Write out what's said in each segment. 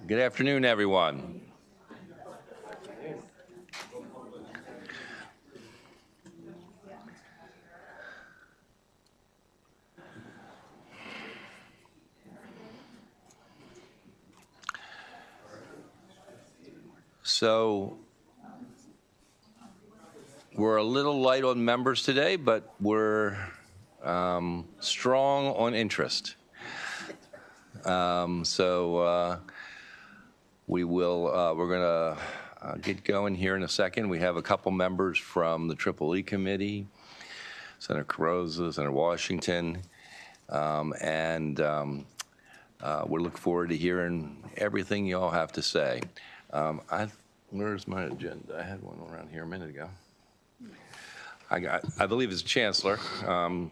Good afternoon, everyone. So we're a little light on members today, but we're strong on interest. We're going to get going here in a second. We have a couple members from the B&T Committee, Senator Carrozza, Senator Washington, we look forward to hearing everything you all have to say. Where's my agenda? I had one around here a minute ago. I believe it's Chancellor.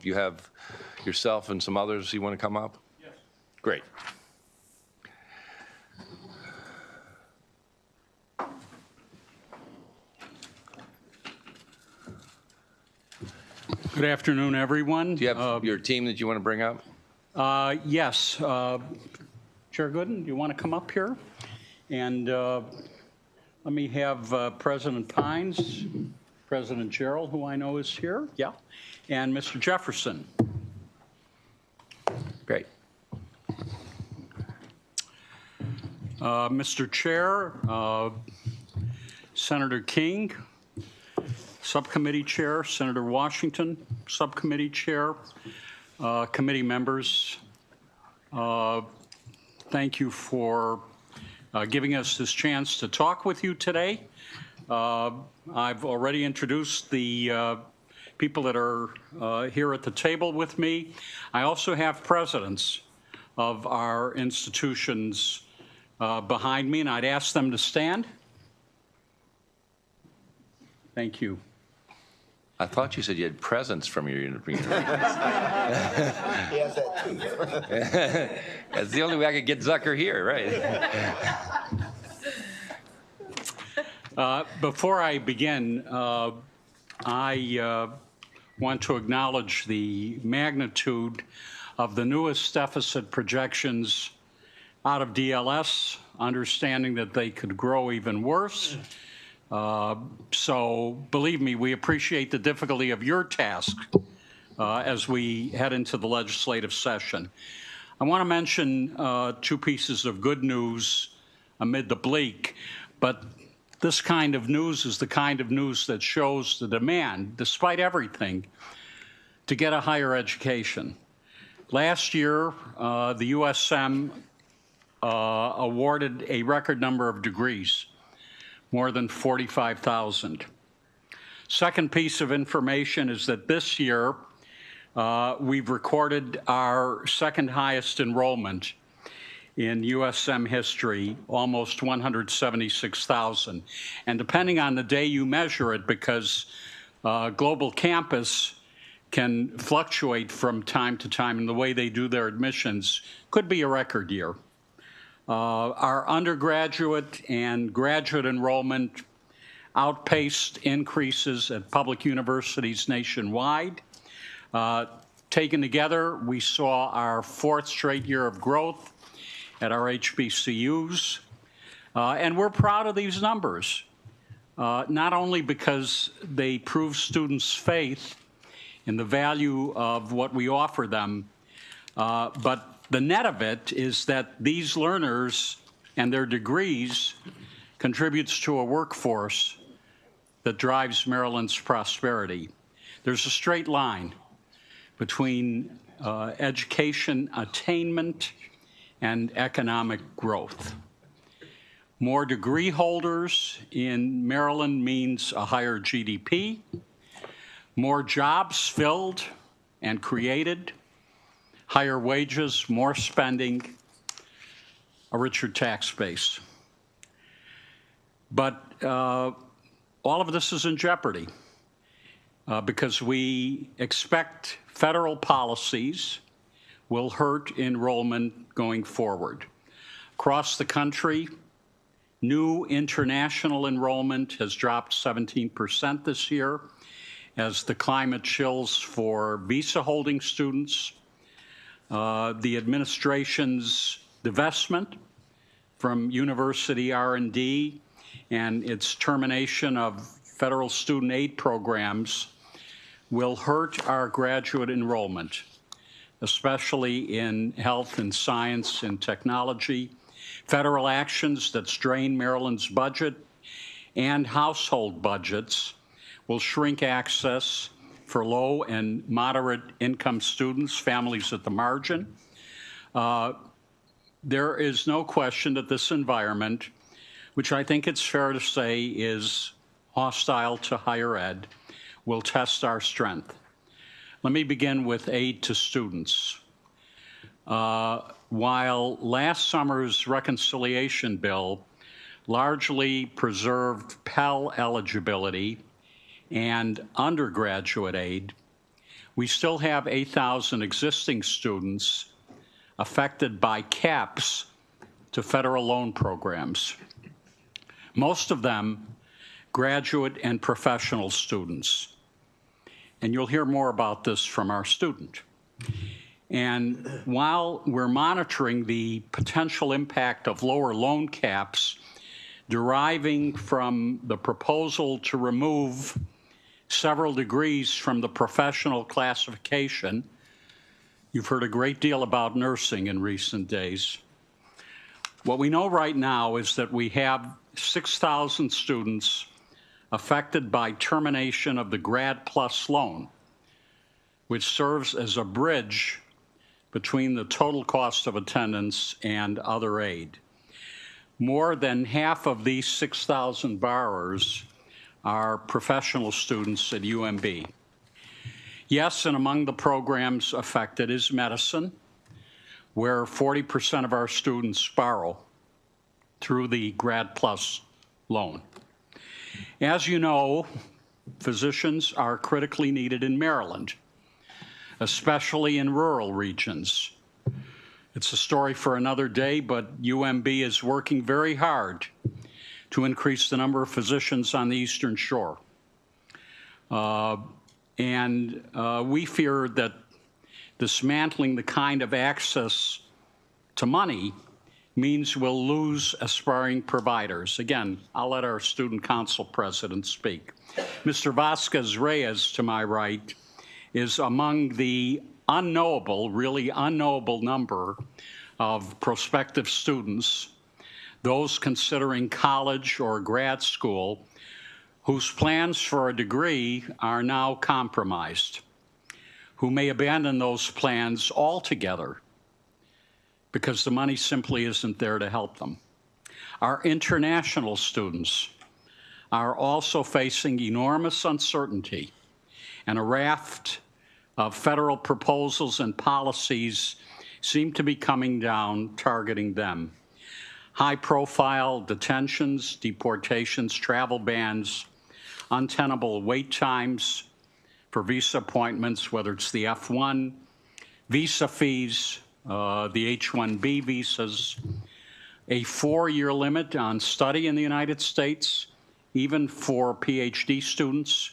You have yourself and some others you want to come up? Yes. Great. Good afternoon, everyone. Do you have your team that you want to bring up? Yes. Chair Gooden, do you want to come up here? And let me have President Pines, President Gerald, who I know is here, yeah, and Mr. Jefferson. Great. Mr. Chair, Senator King, Subcommittee Chair, Senator Washington, Subcommittee Chair, committee members, thank you for giving us this chance to talk with you today. I've already introduced the people that are here at the table with me. I also have presidents of our institutions behind me, and I'd ask them to stand. Thank you. I thought you said you had presents from your university. He has that too. That's the only way I could get Zucker here, right? Before I begin, I want to acknowledge the magnitude of the newest deficit projections out of DLS, understanding that they could grow even worse. So believe me, we appreciate the difficulty of your task as we head into the legislative session. I want to mention two pieces of good news amid the bleak, but this kind of news is the kind of news that shows the demand, despite everything, to get a higher education. Last year, the USM awarded a record number of degrees, more than 45,000. Second piece of information is that this year, we've recorded our second highest enrollment in USM history, almost 176,000. And depending on the day you measure it, because Global Campus can fluctuate from time to time in the way they do their admissions, could be a record year. Our undergraduate and graduate enrollment outpaced increases at public universities nationwide. Taken together, we saw our fourth straight year of growth at our HBCUs. And we're proud of these numbers, not only because they prove students' faith in the value of what we offer them, but the net of it is that these learners and their degrees contributes to a workforce that drives Maryland's prosperity. There's a straight line between education attainment and economic growth. More degree holders in Maryland means a higher GDP, more jobs filled and created, higher wages, more spending, a richer tax base. But all of this is in jeopardy because we expect federal policies will hurt enrollment going forward. Across the country, new international enrollment has dropped 17% this year as the climate chills for visa-holding students. the administration's divestment from university R&D and its termination of federal student aid programs will hurt our graduate enrollment, especially in health and science and technology. Federal actions that strain Maryland's budget and household budgets will shrink access for low and moderate income students, families at the margin. There is no question that this environment, which I think it's fair to say is hostile to higher ed, will test our strength. Let me begin with aid to students. While last summer's reconciliation bill largely preserved Pell eligibility and undergraduate aid, we still have 8,000 existing students affected by caps to federal loan programs. Most of them graduate and professional students. And you'll hear more about this from our student. And while we're monitoring the potential impact of lower loan caps deriving from the proposal to remove several degrees from the professional classification, you've heard a great deal about nursing in recent days. What we know right now is that we have 6,000 students affected by termination of the Grad Plus loan, which serves as a bridge between the total cost of attendance and other aid. More than half of these 6,000 borrowers are professional students at UMB. Yes, and among the programs affected is medicine, where 40% of our students borrow through the Grad Plus loan. As you know, physicians are critically needed in Maryland, especially in rural regions. It's a story for another day, but UMB is working very hard to increase the number of physicians on the Eastern Shore. We fear that dismantling the kind of access to money means we'll lose aspiring providers. Again, I'll let our student council president speak. Mr. Vasquez Reyes, to my right, is among the unknowable, really unknowable number of prospective students, those considering college or grad school, whose plans for a degree are now compromised, who may abandon those plans altogether because the money simply isn't there to help them. Our international students are also facing enormous uncertainty, and a raft of federal proposals and policies seem to be coming down targeting them. High-profile detentions, deportations, travel bans, untenable wait times for visa appointments, whether it's the F1, visa fees, the H-1B visas, a 4-year limit on study in the United States, even for PhD students,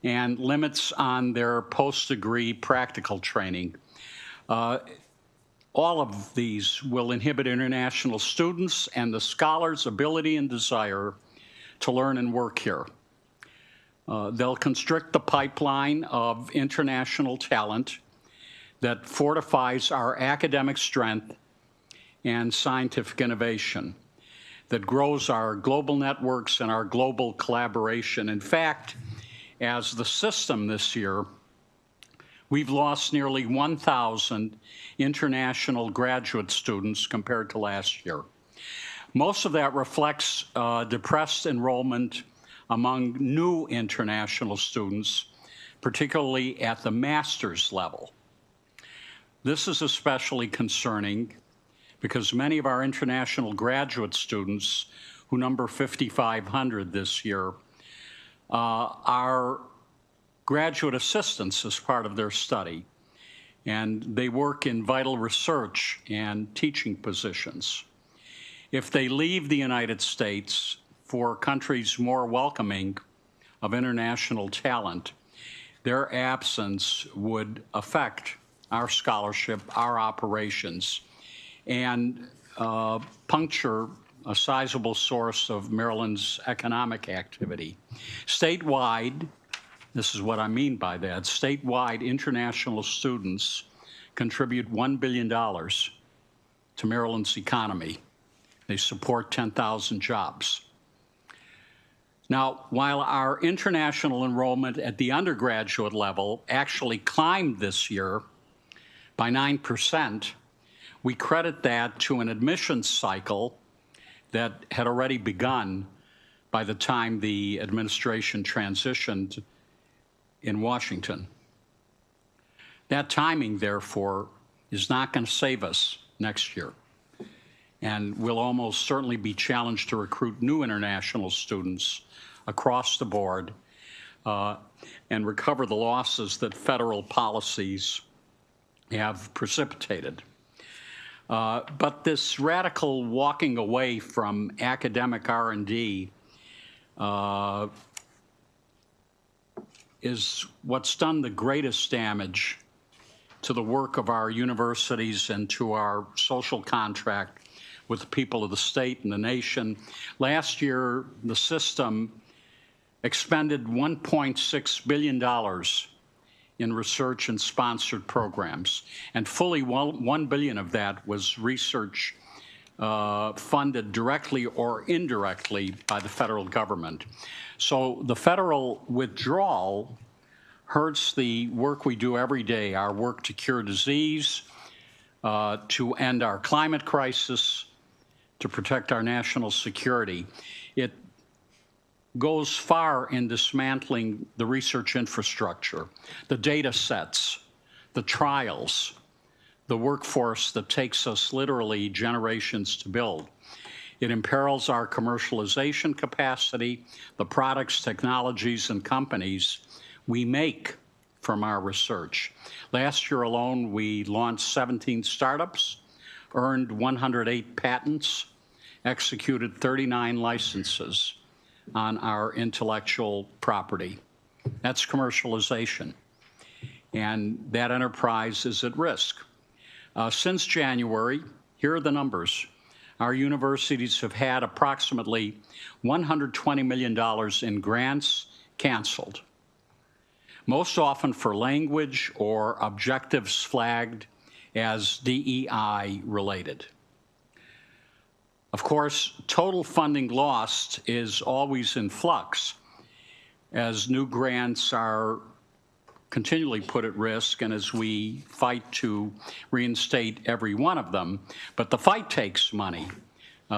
and limits on their post-degree practical training. All of these will inhibit international students and the scholars' ability and desire to learn and work here. They'll constrict the pipeline of international talent that fortifies our academic strength and scientific innovation, that grows our global networks and our global collaboration. In fact, as the system this year, we've lost nearly 1,000 international graduate students compared to last year. Most of that reflects depressed enrollment among new international students, particularly at the master's level. This is especially concerning because many of our international graduate students, who number 5,500 this year, are graduate assistants as part of their study, and they work in vital research and teaching positions. If they leave the United States for countries more welcoming of international talent, their absence would affect our scholarship, our operations, and puncture a sizable source of Maryland's economic activity. Statewide, this is what I mean by that, statewide international students contribute $1 billion to Maryland's economy. They support 10,000 jobs. Now, while our international enrollment at the undergraduate level actually climbed this year by 9%, we credit that to an admissions cycle that had already begun by the time the administration transitioned in Washington. That timing, therefore, is not going to save us next year. And we'll almost certainly be challenged to recruit new international students across the board and recover the losses that federal policies have precipitated. But this radical walking away from academic R&D is what's done the greatest damage to the work of our universities and to our social contract with the people of the state and the nation. Last year, the system expended $1.6 billion in research and sponsored programs, and fully $1 billion of that was research funded directly or indirectly by the federal government. So the federal withdrawal hurts the work we do every day, our work to cure disease, to end our climate crisis, to protect our national security. It goes far in dismantling the research infrastructure, the data sets, the trials, the workforce that takes us literally generations to build. It imperils our commercialization capacity, the products, technologies, and companies we make from our research. Last year alone, we launched 17 startups, earned 108 patents, executed 39 licenses on our intellectual property. That's commercialization. And that enterprise is at risk. Since January, here are the numbers. Our universities have had approximately $120 million in grants canceled, most often for language or objectives flagged as DEI related. Of course, total funding lost is always in flux as new grants are continually put at risk and as we fight to reinstate every one of them. But the fight takes money.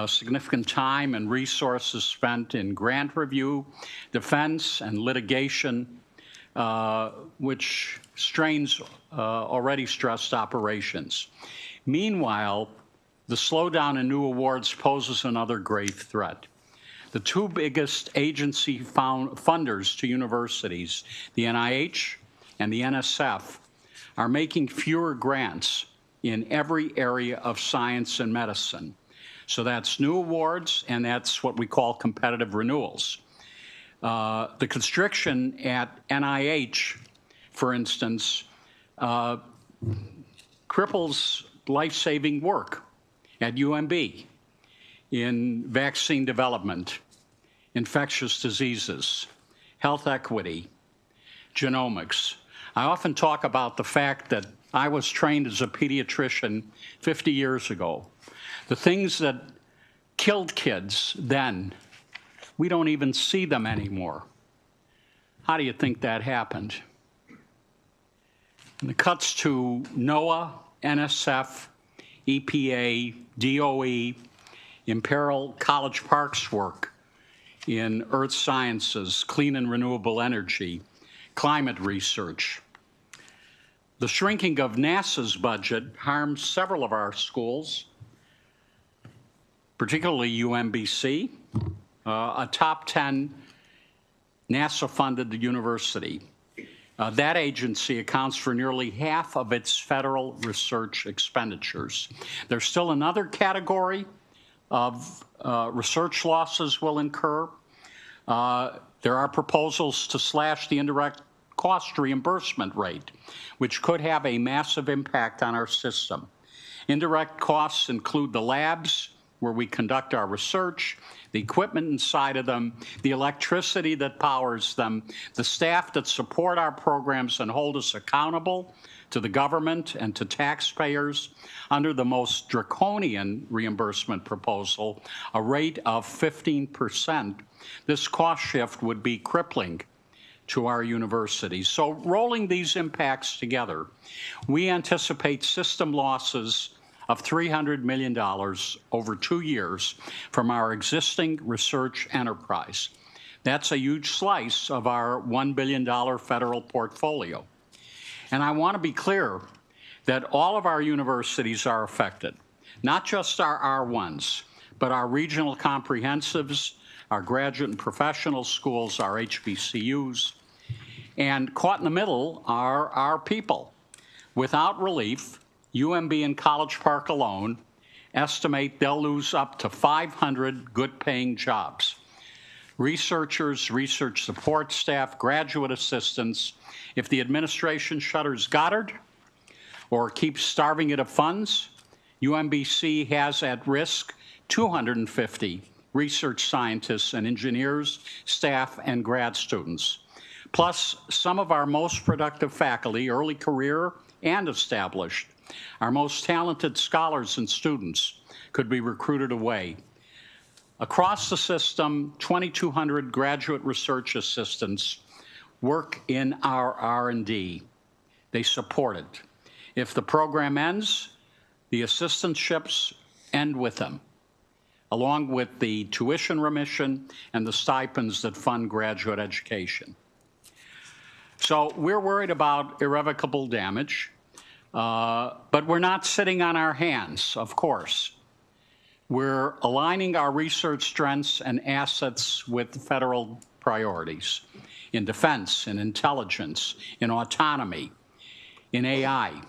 Significant time and resources spent in grant review, defense, and litigation, which strains already stressed operations. Meanwhile, the slowdown in new awards poses another grave threat. The two biggest agency funders to universities, the NIH and the NSF, are making fewer grants in every area of science and medicine. So that's new awards, and that's what we call competitive renewals. The constriction at NIH, for instance, cripples life-saving work at UMB in vaccine development, infectious diseases, health equity, genomics. I often talk about the fact that I was trained as a pediatrician 50 years ago. The things that killed kids then, we don't even see them anymore. How do you think that happened? And the cuts to NOAA, NSF, EPA, DOE, imperil College Park's work in earth sciences, clean and renewable energy, climate research. The shrinking of NASA's budget harms several of our schools, particularly UMBC, a top 10 NASA-funded university. That agency accounts for nearly half of its federal research expenditures. There's still another category of research losses we'll incur. There are proposals to slash the indirect cost reimbursement rate, which could have a massive impact on our system. Indirect costs include the labs where we conduct our research, the equipment inside of them, the electricity that powers them, the staff that support our programs and hold us accountable to the government and to taxpayers. Under the most draconian reimbursement proposal, a rate of 15%, this cost shift would be crippling to our universities. So rolling these impacts together, we anticipate system losses of $300 million over 2 years from our existing research enterprise. That's a huge slice of our $1 billion federal portfolio. And I want to be clear that all of our universities are affected, not just our R1s, but our regional comprehensives, our graduate and professional schools, our HBCUs, and caught in the middle are our people. Without relief, UMB and College Park alone estimate they'll lose up to 500 good-paying jobs. Researchers, research support staff, graduate assistants. If the administration shutters Goddard or keeps starving it of funds, UMBC has at risk 250 research scientists and engineers, staff, and grad students. Plus, some of our most productive faculty, early career and established, our most talented scholars and students could be recruited away. Across the system, 2,200 graduate research assistants work in our R&D. They support it. If the program ends, the assistantships end with them, along with the tuition remission and the stipends that fund graduate education. So we're worried about irrevocable damage, but we're not sitting on our hands, of course. We're aligning our research strengths and assets with federal priorities in defense, in intelligence, in autonomy, in AI.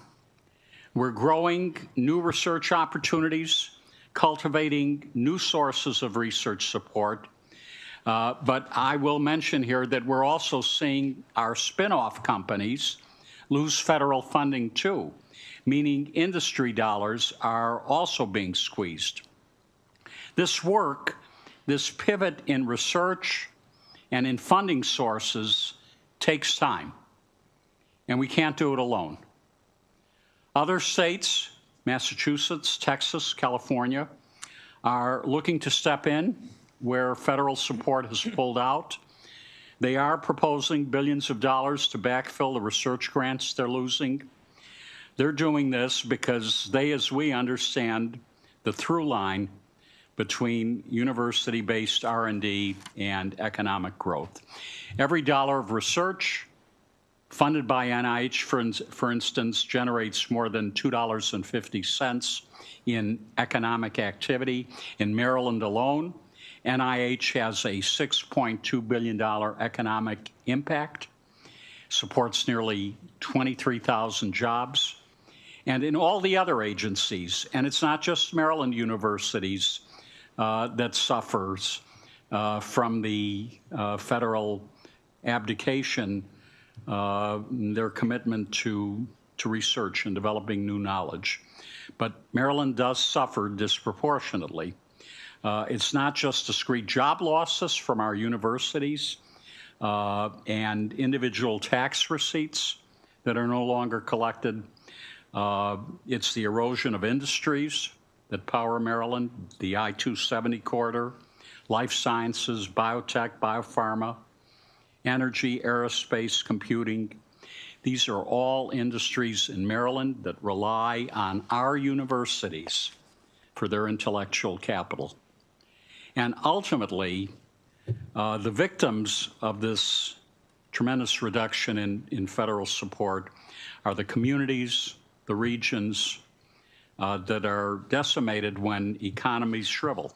We're growing new research opportunities, cultivating new sources of research support. But I will mention here that we're also seeing our spin-off companies lose federal funding too, meaning industry dollars are also being squeezed. This work, this pivot in research and in funding sources takes time, and we can't do it alone. Other states, Massachusetts, Texas, California, are looking to step in where federal support has pulled out. They are proposing billions of dollars to backfill the research grants they're losing. They're doing this because they, as we understand, the through line between university-based R&D and economic growth. Every dollar of research funded by NIH, for instance, generates more than $2.50 in economic activity. In Maryland alone, NIH has a $6.2 billion economic impact, supports nearly 23,000 jobs. And in all the other agencies, and it's not just Maryland universities that suffers from the federal abdication, their commitment to research and developing new knowledge. But Maryland does suffer disproportionately. It's not just discrete job losses from our universities and individual tax receipts that are no longer collected. It's the erosion of industries that power Maryland, the I-270 corridor, life sciences, biotech, biopharma, energy, aerospace, computing. These are all industries in Maryland that rely on our universities for their intellectual capital. And ultimately, the victims of this tremendous reduction in federal support are the communities, the regions that are decimated when economies shrivel,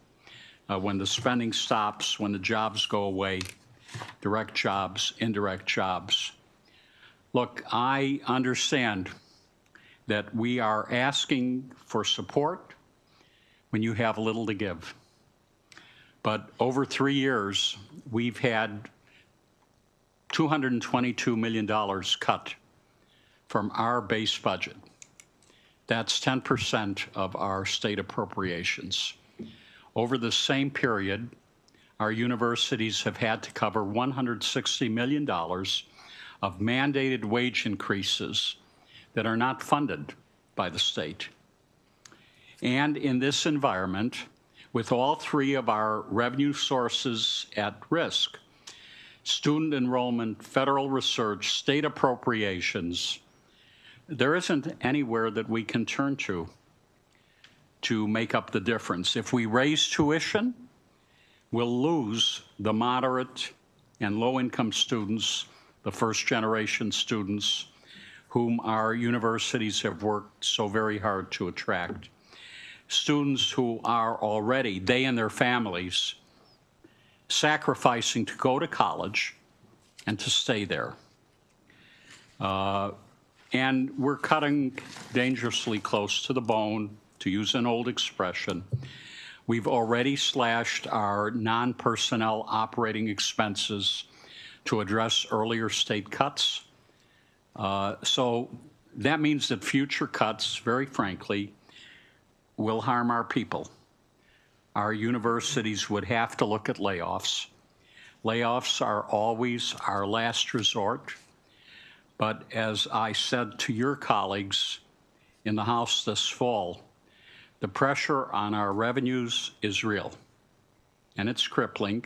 when the spending stops, when the jobs go away, direct jobs, indirect jobs. Look, I understand that we are asking for support when you have little to give. But over 3 years, we've had $222 million cut from our base budget. That's 10% of our state appropriations. Over the same period, our universities have had to cover $160 million of mandated wage increases that are not funded by the state. And in this environment, with all three of our revenue sources at risk, student enrollment, federal research, state appropriations, there isn't anywhere that we can turn to make up the difference. If we raise tuition, we'll lose the moderate and low-income students, the first-generation students, whom our universities have worked so very hard to attract. Students who are already, they and their families, sacrificing to go to college and to stay there. And we're cutting dangerously close to the bone, to use an old expression. We've already slashed our non-personnel operating expenses to address earlier state cuts. So that means that future cuts, very frankly, will harm our people. Our universities would have to look at layoffs. Layoffs are always our last resort. But as I said to your colleagues in the House this fall, the pressure on our revenues is real, and it's crippling.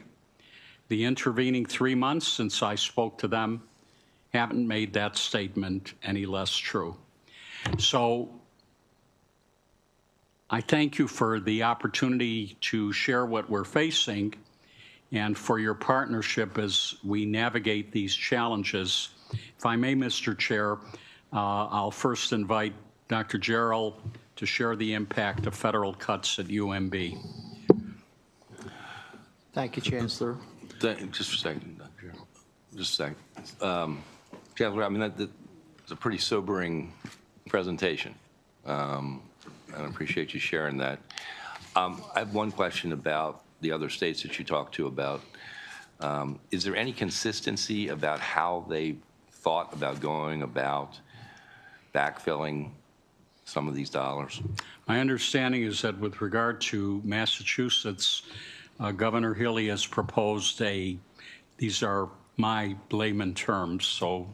The intervening 3 months since I spoke to them haven't made that statement any less true. So I thank you for the opportunity to share what we're facing and for your partnership as we navigate these challenges. If I may, Mr. Chair, I'll first invite Dr. Jarrell to share the impact of federal cuts at UMB. Thank you, Chancellor. Just a second, Dr. Jarrell. Just a second. Chancellor, I mean, that's a pretty sobering presentation. And I appreciate you sharing that. I have one question about the other states that you talked to about. Is there any consistency about how they thought about going about backfilling some of these dollars? My understanding is that with regard to Massachusetts, Governor Healy has proposed these are my layman terms, so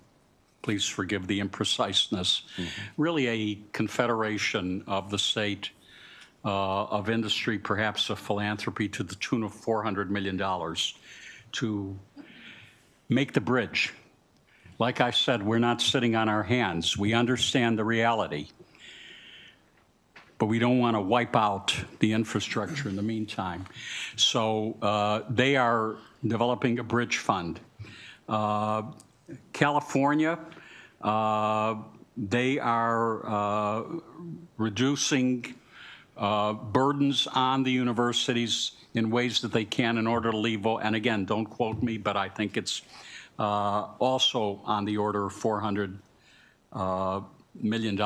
please forgive the impreciseness, really a confederation of the state of industry, perhaps a philanthropy to the tune of $400 million to make the bridge. Like I said, we're not sitting on our hands. We understand the reality, but we don't want to wipe out the infrastructure in the meantime. So they are developing a bridge fund. California, they are reducing burdens on the universities in ways that they can in order to leave, and again, don't quote me, but I think it's also on the order of $400 million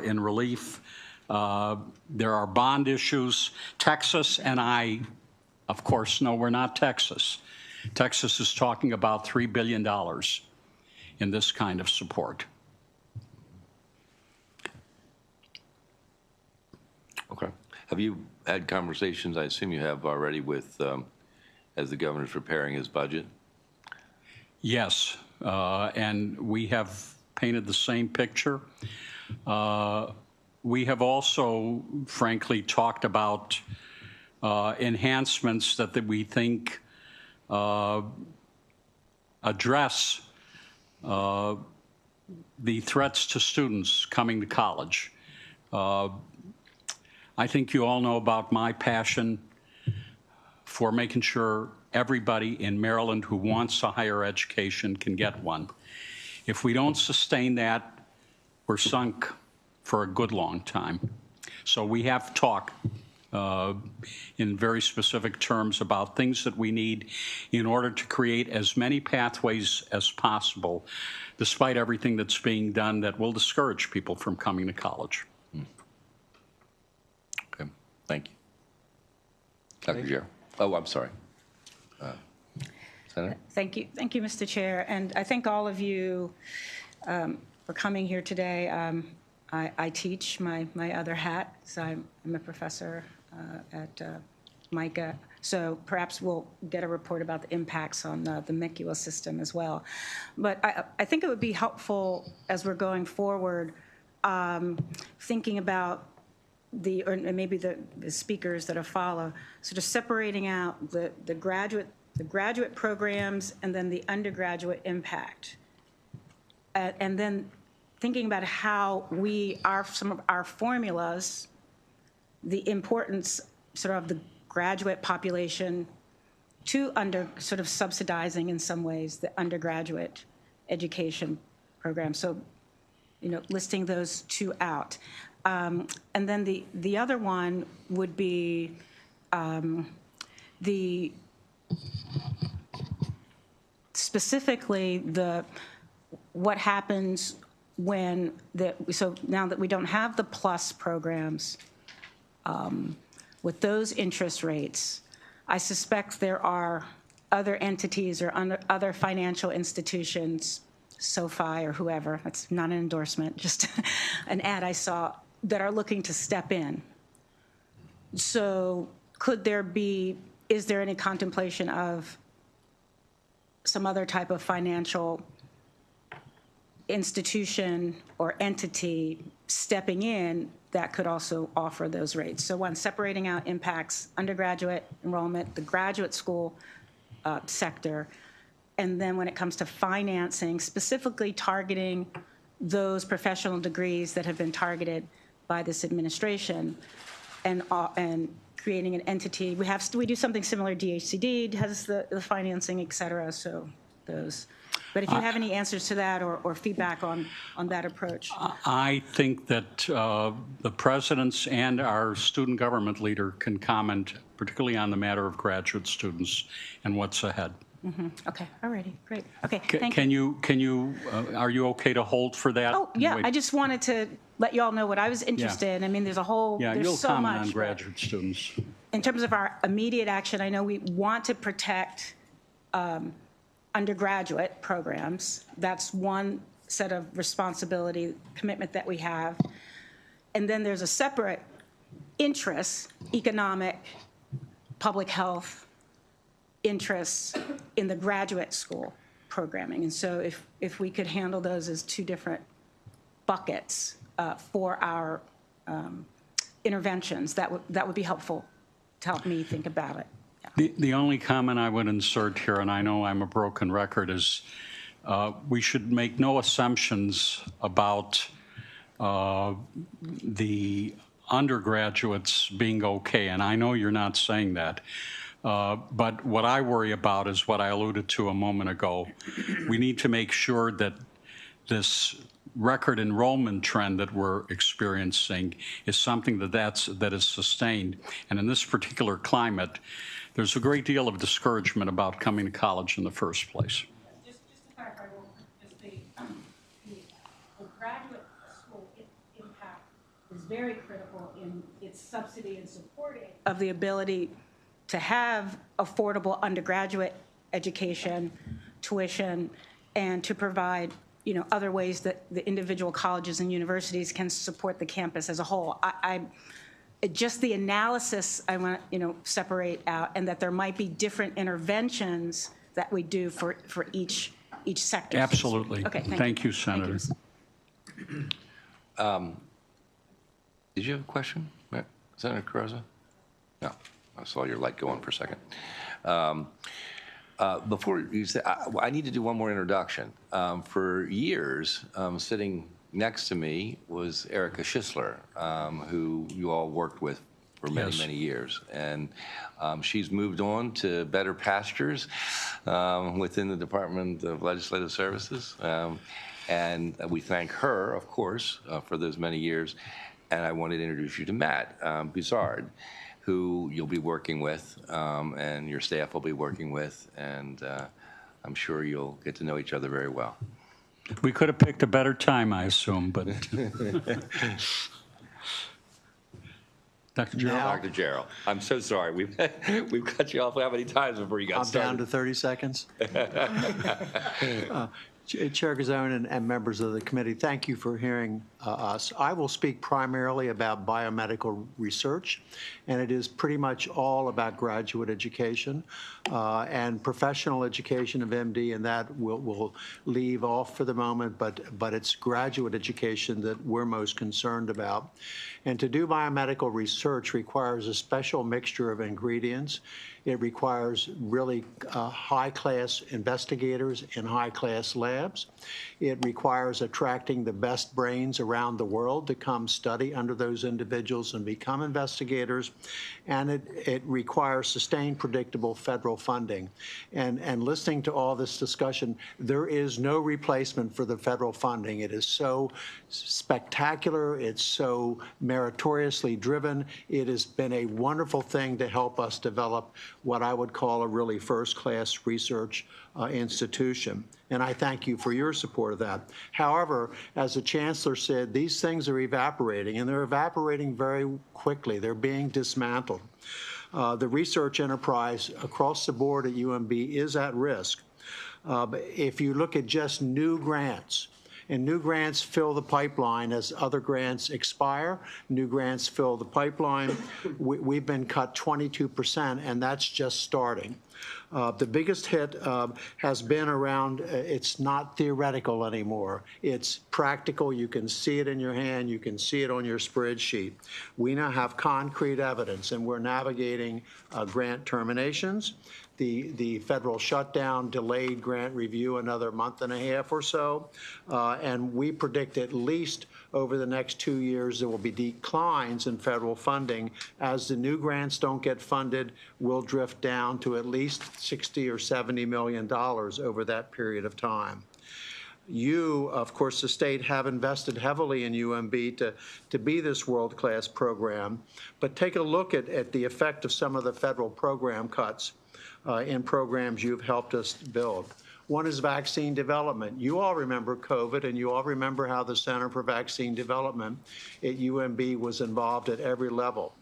in relief. There are bond issues. Texas, and I, of course, no, we're not Texas. Texas is talking about $3 billion in this kind of support. Okay. Have you had conversations, I assume you have already, with, as the governor's preparing his budget? Yes, and we have painted the same picture. We have also, frankly, talked about enhancements that we think address the threats to students coming to college. I think you all know about my passion for making sure everybody in Maryland who wants a higher education can get one. If we don't sustain that, we're sunk for a good long time. So we have talked in very specific terms about things that we need in order to create as many pathways as possible, despite everything that's being done that will discourage people from coming to college. Okay, thank you. Dr. Jarrell. Oh, I'm sorry. Senator? Thank you, Mr. Chair, and I thank all of you for coming here today. I teach my other hat, so I'm a professor at MICA, so perhaps we'll get a report about the impacts on the MICUA system as well. But I think it would be helpful as we're going forward, thinking about or maybe the speakers that follow, sort of separating out the graduate programs and then the undergraduate impact. And then thinking about how some of our formulas, the importance sort of the graduate population to sort of subsidizing in some ways the undergraduate education program. So, listing those two out. And then the other one would be specifically what happens when so now that we don't have the plus programs with those interest rates, I suspect there are other entities or other financial institutions, SoFi or whoever, that's not an endorsement, just an ad I saw, that are looking to step in. So is there any contemplation of some other type of financial institution or entity stepping in that could also offer those rates? So one, separating out impacts, undergraduate enrollment, the graduate school sector, and then when it comes to financing, specifically targeting those professional degrees that have been targeted by this administration, and creating an entity. We do something similar. DHCD has the financing, et cetera. So those. But if you have any answers to that or feedback on that approach. I think that the presidents and our student government leader can comment, particularly on the matter of graduate students and what's ahead. Mm-hmm. Okay, all righty, great. Okay, thank you. Are you okay to hold for that? Oh, yeah, I just wanted to let you all know what I was interested in. I mean, there's you'll so comment much. On graduate students. In terms of our immediate action, I know we want to protect undergraduate programs. That's one set of responsibility, commitment that we have. And then there's a separate interest, economic, public health interests in the graduate school programming. And so if we could handle those as two different buckets for our interventions, that would be helpful to help me think about it. The only comment I would insert here, and I know I'm a broken record, is we should make no assumptions about the undergraduates being okay, and I know you're not saying that. But what I worry about is what I alluded to a moment ago. We need to make sure that this record enrollment trend that we're experiencing is something that is sustained. And in this particular climate, there's a great deal of discouragement about coming to college in the first place. Just to clarify, just the graduate school impact is very critical in its subsidy and supporting of the ability to have affordable undergraduate education, tuition, and to provide other ways that the individual colleges and universities can support the campus as a whole. Just the analysis I want to separate out, and that there might be different interventions that we do for each sector. Absolutely. Okay. Thank you, Senator. Thank you. Did you have a question, Senator Carrozza? No. I saw your light go on for a second. Before you say, I need to do one more introduction. For years, sitting next to me was Erica Schisler, who you all worked with for many, Yes. many years. And she's moved on to better pastures within the Department of Legislative Services. And we thank her, of course, for those many years. And I wanted to introduce you to Matt Boussard, who you'll be working with, and your staff will be working with, and I'm sure you'll get to know each other very well. We could have picked a better time, I assume, but Dr. Gerald? Dr. Gerald. I'm so sorry. We've cut you off how many times before you got I'm started? down to 30 seconds. Chair Gazone and members of the committee, thank you for hearing us. I will speak primarily about biomedical research, and it is pretty much all about graduate education and professional education of MD, and that we'll leave off for the moment, but it's graduate education that we're most concerned about. And to do biomedical research requires a special mixture of ingredients. It requires really high-class investigators in high-class labs. It requires attracting the best brains around the world to come study under those individuals and become investigators. And it requires sustained, predictable federal funding. And listening to all this discussion, there is no replacement for the federal funding. It is so spectacular. It's so meritoriously driven. It has been a wonderful thing to help us develop what I would call a really first-class research institution. And I thank you for your support of that. However, as the Chancellor said, these things are evaporating, and they're evaporating very quickly. They're being dismantled. The research enterprise across the board at UMB is at risk. If you look at just new grants, and new grants fill the pipeline as other grants expire. New grants fill the pipeline. We've been cut 22%, and that's just starting. The biggest hit has been around, it's not theoretical anymore. It's practical. You can see it in your hand. You can see it on your spreadsheet. We now have concrete evidence, and we're navigating grant terminations. The federal shutdown delayed grant review another month and a half or so, and we predict at least over the next 2 years there will be declines in federal funding. As the new grants don't get funded, we'll drift down to at least $60 or $70 million over that period of time. You, of course, the state have invested heavily in UMB to be this world-class program, but take a look at the effect of some of the federal program cuts in programs you've helped us build. One is vaccine development. You all remember COVID, and you all remember how the Center for Vaccine Development at UMB was involved at every level.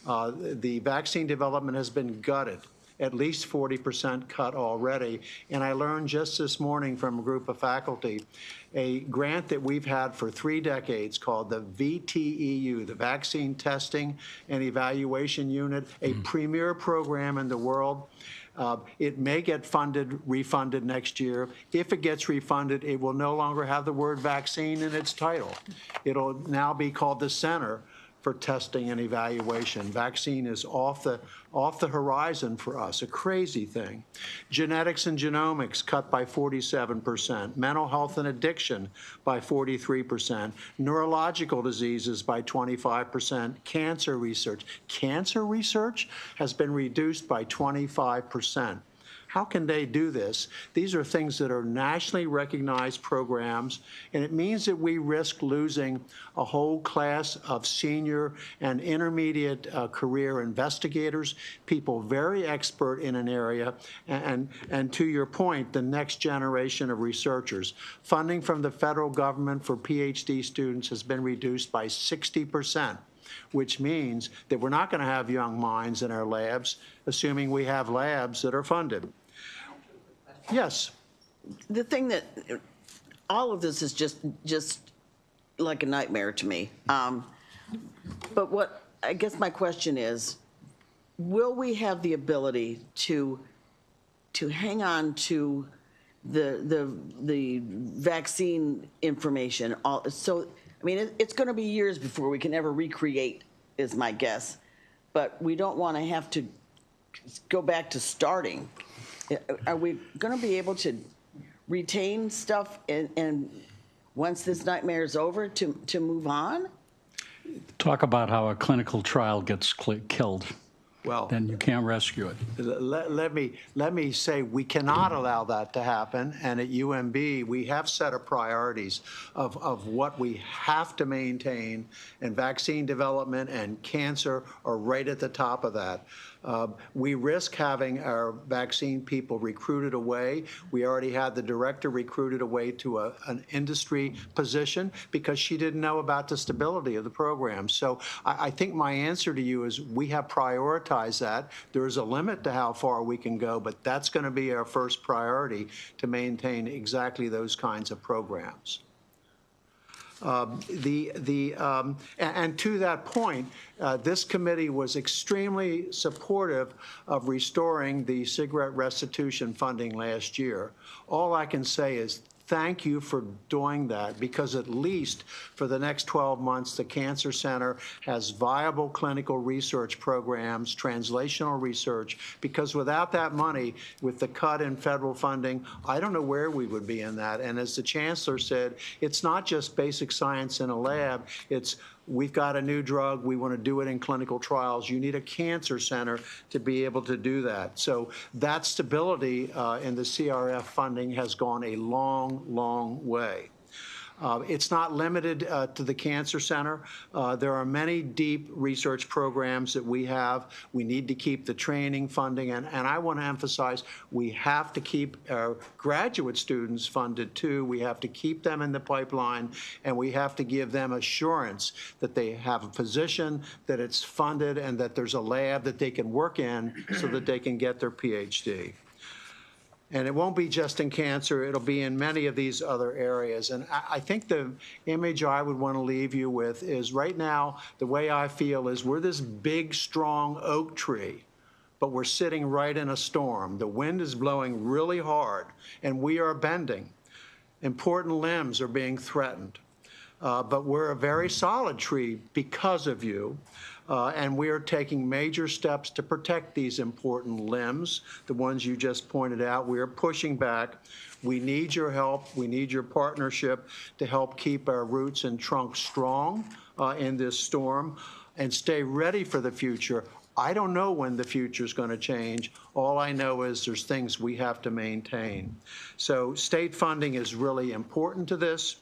The vaccine development has been gutted, at least 40% cut already. And I learned just this morning from a group of faculty, a grant that we've had for 3 decades called the VTEU, the Vaccine Testing and Evaluation Unit, a premier program in the world. It may get refunded next year. If it gets refunded, it will no longer have the word vaccine in its title. It'll now be called the Center for Testing and Evaluation. Vaccine is off the horizon for us, a crazy thing. Genetics and genomics cut by 47%, mental health and addiction by 43%, neurological diseases by 25%, cancer research has been reduced by 25%. How can they do this? These are things that are nationally recognized programs, and it means that we risk losing a whole class of senior and intermediate career investigators, people very expert in an area, and to your point, the next generation of researchers. Funding from the federal government for PhD students has been reduced by 60%. Which means that we're not going to have young minds in our labs, assuming we have labs that are funded. Yes. The thing that, all of this is just like a nightmare to me. But what, I guess my question is, will we have the ability to hang on to the vaccine information? So, I mean, it's going to be years before we can ever recreate, is my guess. But we don't want to have to go back to starting. Are we going to be able to retain stuff and once this nightmare is over to move on? Talk about how a clinical trial gets killed. Well, then you can't rescue it. Let me say we cannot allow that to happen. And at UMB, we have set of priorities of what we have to maintain, and vaccine development and cancer are right at the top of that. We risk having our vaccine people recruited away. We already had the director recruited away to an industry position because she didn't know about the stability of the program. So I think my answer to you is we have prioritized that. There is a limit to how far we can go, but that's going to be our first priority to maintain exactly those kinds of programs. And to that point, this committee was extremely supportive of restoring the cigarette restitution funding last year. All I can say is thank you for doing that, because at least for the next 12 months, the Cancer Center has viable clinical research programs, translational research, because without that money, with the cut in federal funding, I don't know where we would be in that. And as the chancellor said, it's not just basic science in a lab, it's we've got a new drug, we want to do it in clinical trials. You need a cancer center to be able to do that. So that stability in the CRF funding has gone a long, long way. It's not limited to the Cancer Center. There are many deep research programs that we have. We need to keep the training funding, and I want to emphasize we have to keep our graduate students funded too. We have to keep them in the pipeline, and we have to give them assurance that they have a position, that it's funded, and that there's a lab that they can work in so that they can get their PhD. And it won't be just in cancer, it'll be in many of these other areas. And I think the image I would want to leave you with is right now, the way I feel is we're this big, strong oak tree, but we're sitting right in a storm. The wind is blowing really hard, and we are bending. Important limbs are being threatened. But we're a very solid tree because of you. And we are taking major steps to protect these important limbs, the ones you just pointed out. We are pushing back. We need your help. We need your partnership to help keep our roots and trunks strong in this storm and stay ready for the future. I don't know when the future is going to change. All I know is there's things we have to maintain. So state funding is really important to this.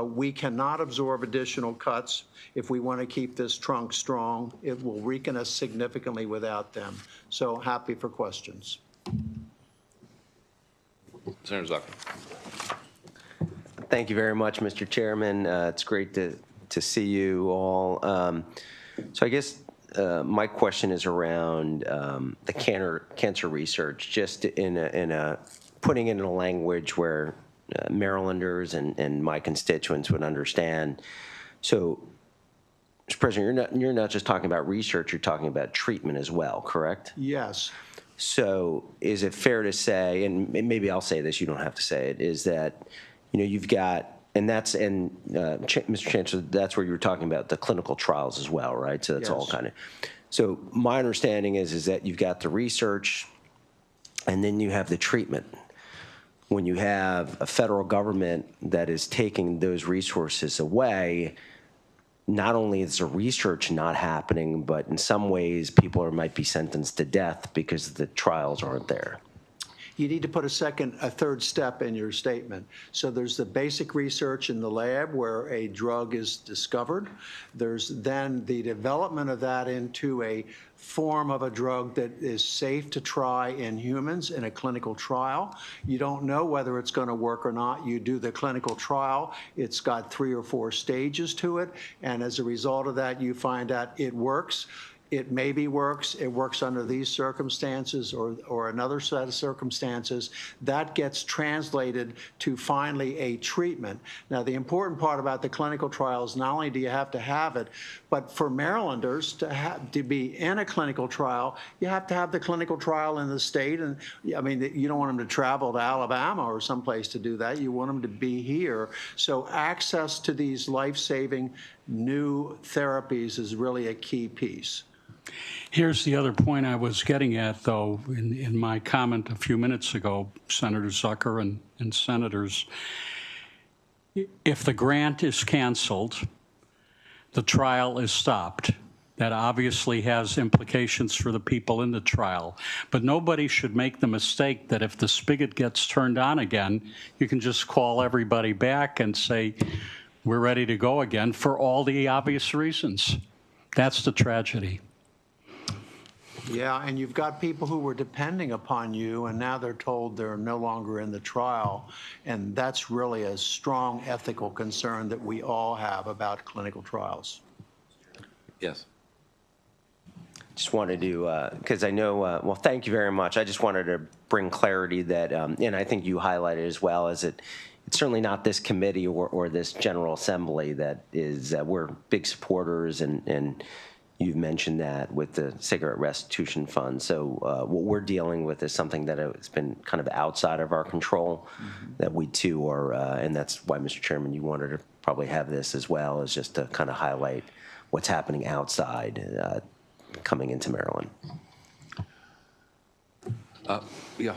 We cannot absorb additional cuts if we want to keep this trunk strong. It will weaken us significantly without them. So happy for questions. Senator Zucker. Thank you very much, Mr. Chairman. It's great to see you all. So I guess my question is around the cancer research, just in putting it in a language where Marylanders and my constituents would understand. So, Mr. President, you're not just talking about research, you're talking about treatment as well, correct? Yes. So is it fair to say, and maybe I'll say this, you don't have to say it, is that, you've got, Mr. Chancellor, that's where you were talking about the clinical trials as well, right? So that's all kind of, so my understanding is that you've got the research and then you have the treatment. When you have a federal government that is taking those resources away, not only is the research not happening, but in some ways people might be sentenced to death because the trials aren't there. You need to put a third step in your statement. So there's the basic research in the lab where a drug is discovered. There's then the development of that into a form of a drug that is safe to try in humans in a clinical trial. You don't know whether it's going to work or not. You do the clinical trial. It's got 3 or 4 stages to it. And as a result of that, you find out it works. It maybe works, it works under these circumstances or another set of circumstances. That gets translated to finally a treatment. Now, the important part about the clinical trials, not only do you have to have it, but for Marylanders to be in a clinical trial, you have to have the clinical trial in the state. And I mean, you don't want them to travel to Alabama or someplace to do that. You want them to be here. So access to these life-saving new therapies is really a key piece. Here's the other point I was getting at, though, in my comment a few minutes ago, Senator Zucker and senators. If the grant is canceled, the trial is stopped. That obviously has implications for the people in the trial. But nobody should make the mistake that if the spigot gets turned on again, you can just call everybody back and say, we're ready to go again for all the obvious reasons. That's the tragedy. Yeah, and you've got people who were depending upon you, and now they're told they're no longer in the trial. And that's really a strong ethical concern that we all have about clinical trials. Yes. Just wanted to, because I know, well, thank you very much. I just wanted to bring clarity that, and I think you highlighted as well, as it's certainly not this committee or this General Assembly that is, we're big supporters, and you've mentioned that with the cigarette restitution fund. So what we're dealing with is something that has been kind of outside of our control, that we too are, and that's why, Mr. Chairman, you wanted to probably have this as well, is just to kind of highlight what's happening outside coming into Maryland. Yeah.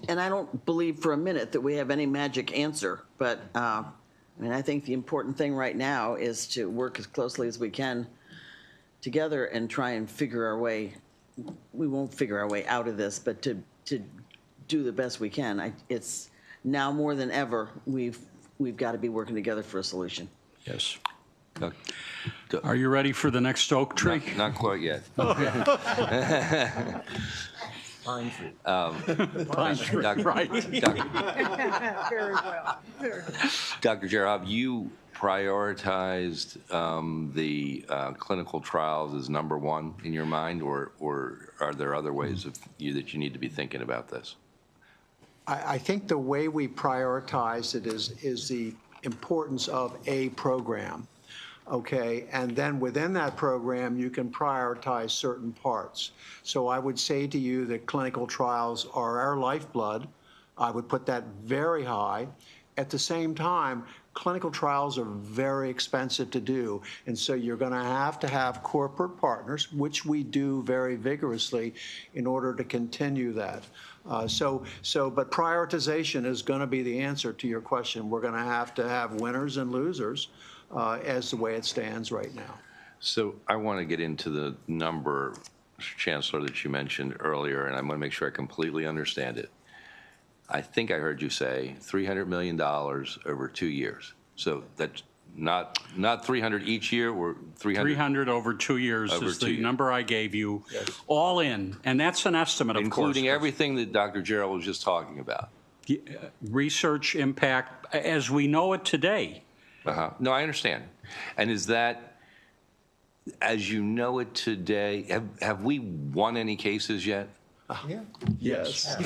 And I don't believe for a minute that we have any magic answer, but I mean, I think the important thing right now is to work as closely as we can together and try and figure our way. We won't figure our way out of this, but to do the best we can. It's now more than ever, we've got to be working together for a solution. Yes. Doc- Are you ready for the next oak tree? Not quite yet. Pine tree, Dr. right. Very well. Dr. Jarob, you prioritized the clinical trials as number one in your mind, or are there other ways that you need to be thinking about this? I think the way we prioritize it is the importance of a program. Okay, and then within that program, you can prioritize certain parts. So I would say to you that clinical trials are our lifeblood. I would put that very high. At the same time, clinical trials are very expensive to do, and so you're going to have corporate partners, which we do very vigorously, in order to continue that. But prioritization is going to be the answer to your question. We're going to have winners and losers as the way it stands right now. So I want to get into the number, Chancellor, that you mentioned earlier, and I want to make sure I completely understand it. I think I heard you say $300 million over 2 years. So that's not 300 each year, or 300 over 2 years Over is 2 the years. number I gave you, all in, and that's an estimate, of course. including everything that Dr. Gerald was just talking about. Research impact as we know it today. No, I understand. And is that, as you know it today, have we won any cases yet? Yes.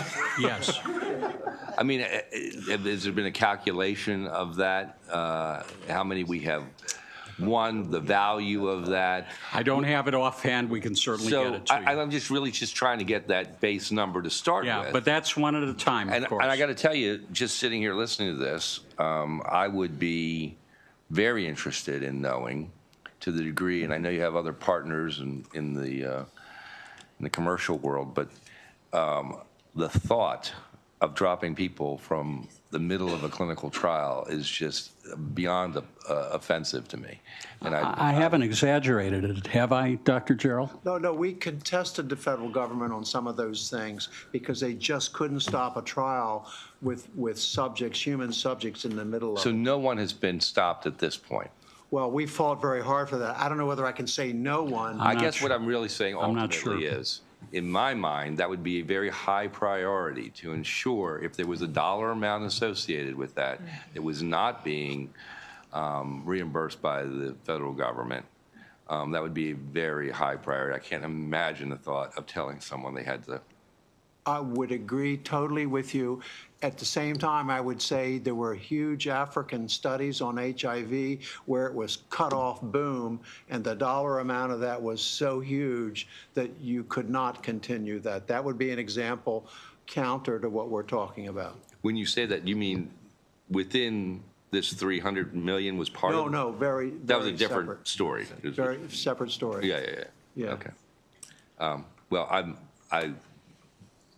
I mean, has there been a calculation of that? How many we have won, the value of that? I don't have it offhand. We can certainly get So it to you. I'm just trying to get that base number to start Yeah, with. but that's one at a time, of And course. I got to tell you, just sitting here listening to this, I would be very interested in knowing, to the degree, and I know you have other partners in the commercial world, but the thought of dropping people from the middle of a clinical trial is just beyond offensive to me. And I haven't exaggerated it, have I, Dr. Gerald? No, we contested the federal government on some of those things because they just couldn't stop a trial with subjects, human subjects, in the middle of so it. no one has been stopped at this point. Well, we fought very hard for that. I don't know whether I can say no one. I not guess sure. what I'm really saying I'm not ultimately sure. is, in my mind, that would be a very high priority to ensure if there was a dollar amount associated with that, it was not being reimbursed by the federal government. That would be a very high priority. I can't imagine the thought of telling someone they had to. I would agree totally with you. At the same time, I would say there were huge African studies on HIV where it was cut off, boom, and the dollar amount of that was so huge that you could not continue that. That would be an example counter to what we're talking about. When you say that, you mean within this 300 million was part of? No, very, That was a very different separate. story. Very separate story. Yeah. Yeah. Okay. Well,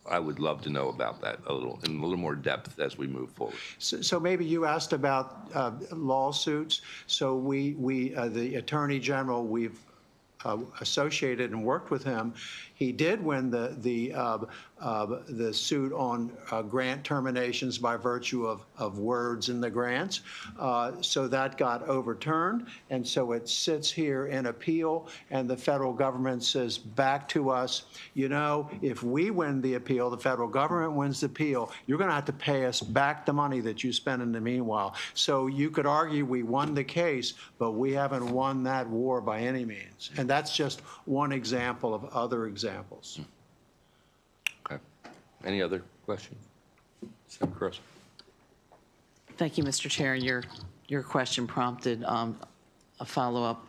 I would love to know about that in a little more depth as we move forward. So maybe you asked about lawsuits. So we the Attorney General, we've associated and worked with him, he did win the suit on grant terminations by virtue of words in the grants. So that got overturned, and so it sits here in appeal, and the federal government says back to us, you know, if we win the appeal, the federal government wins the appeal, you're going to have to pay us back the money that you spent in the meanwhile. So you could argue we won the case, but we haven't won that war by any means. And that's just one example of other examples. Okay. Any other questions? Senator Gross. Thank you, Mr. Chair. Your question prompted a follow-up.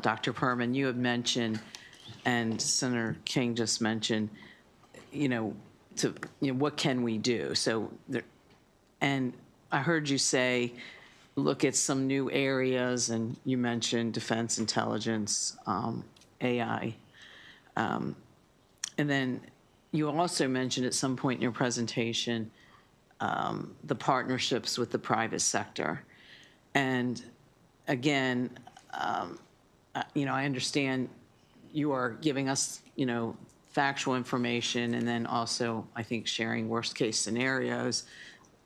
Dr. Perman, you had mentioned, and Senator King just mentioned, what can we do? So, and I heard you say, look at some new areas, and you mentioned defense intelligence, AI. And then you also mentioned at some point in your presentation the partnerships with the private sector. And again, I understand you are giving us, factual information, and then also, I think, sharing worst-case scenarios.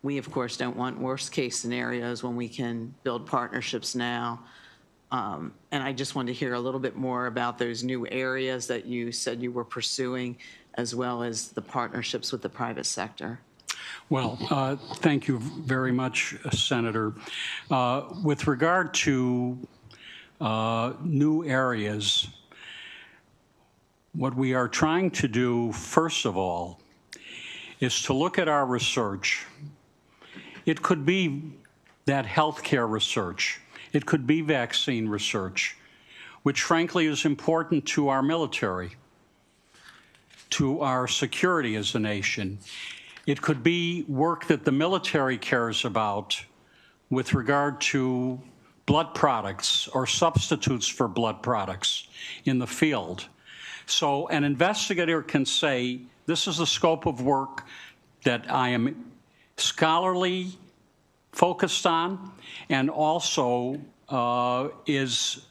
We, of course, don't want worst-case scenarios when we can build partnerships now. And I just wanted to hear a little bit more about those new areas that you said you were pursuing, as well as the partnerships with the private sector. Well, thank you very much, Senator. With regard to new areas, what we are trying to do, first of all, is to look at our research. It could be that healthcare research. It could be vaccine research, which frankly is important to our military, to our security as a nation. It could be work that the military cares about with regard to blood products or substitutes for blood products in the field. So an investigator can say, this is the scope of work that I am scholarly focused on, and also is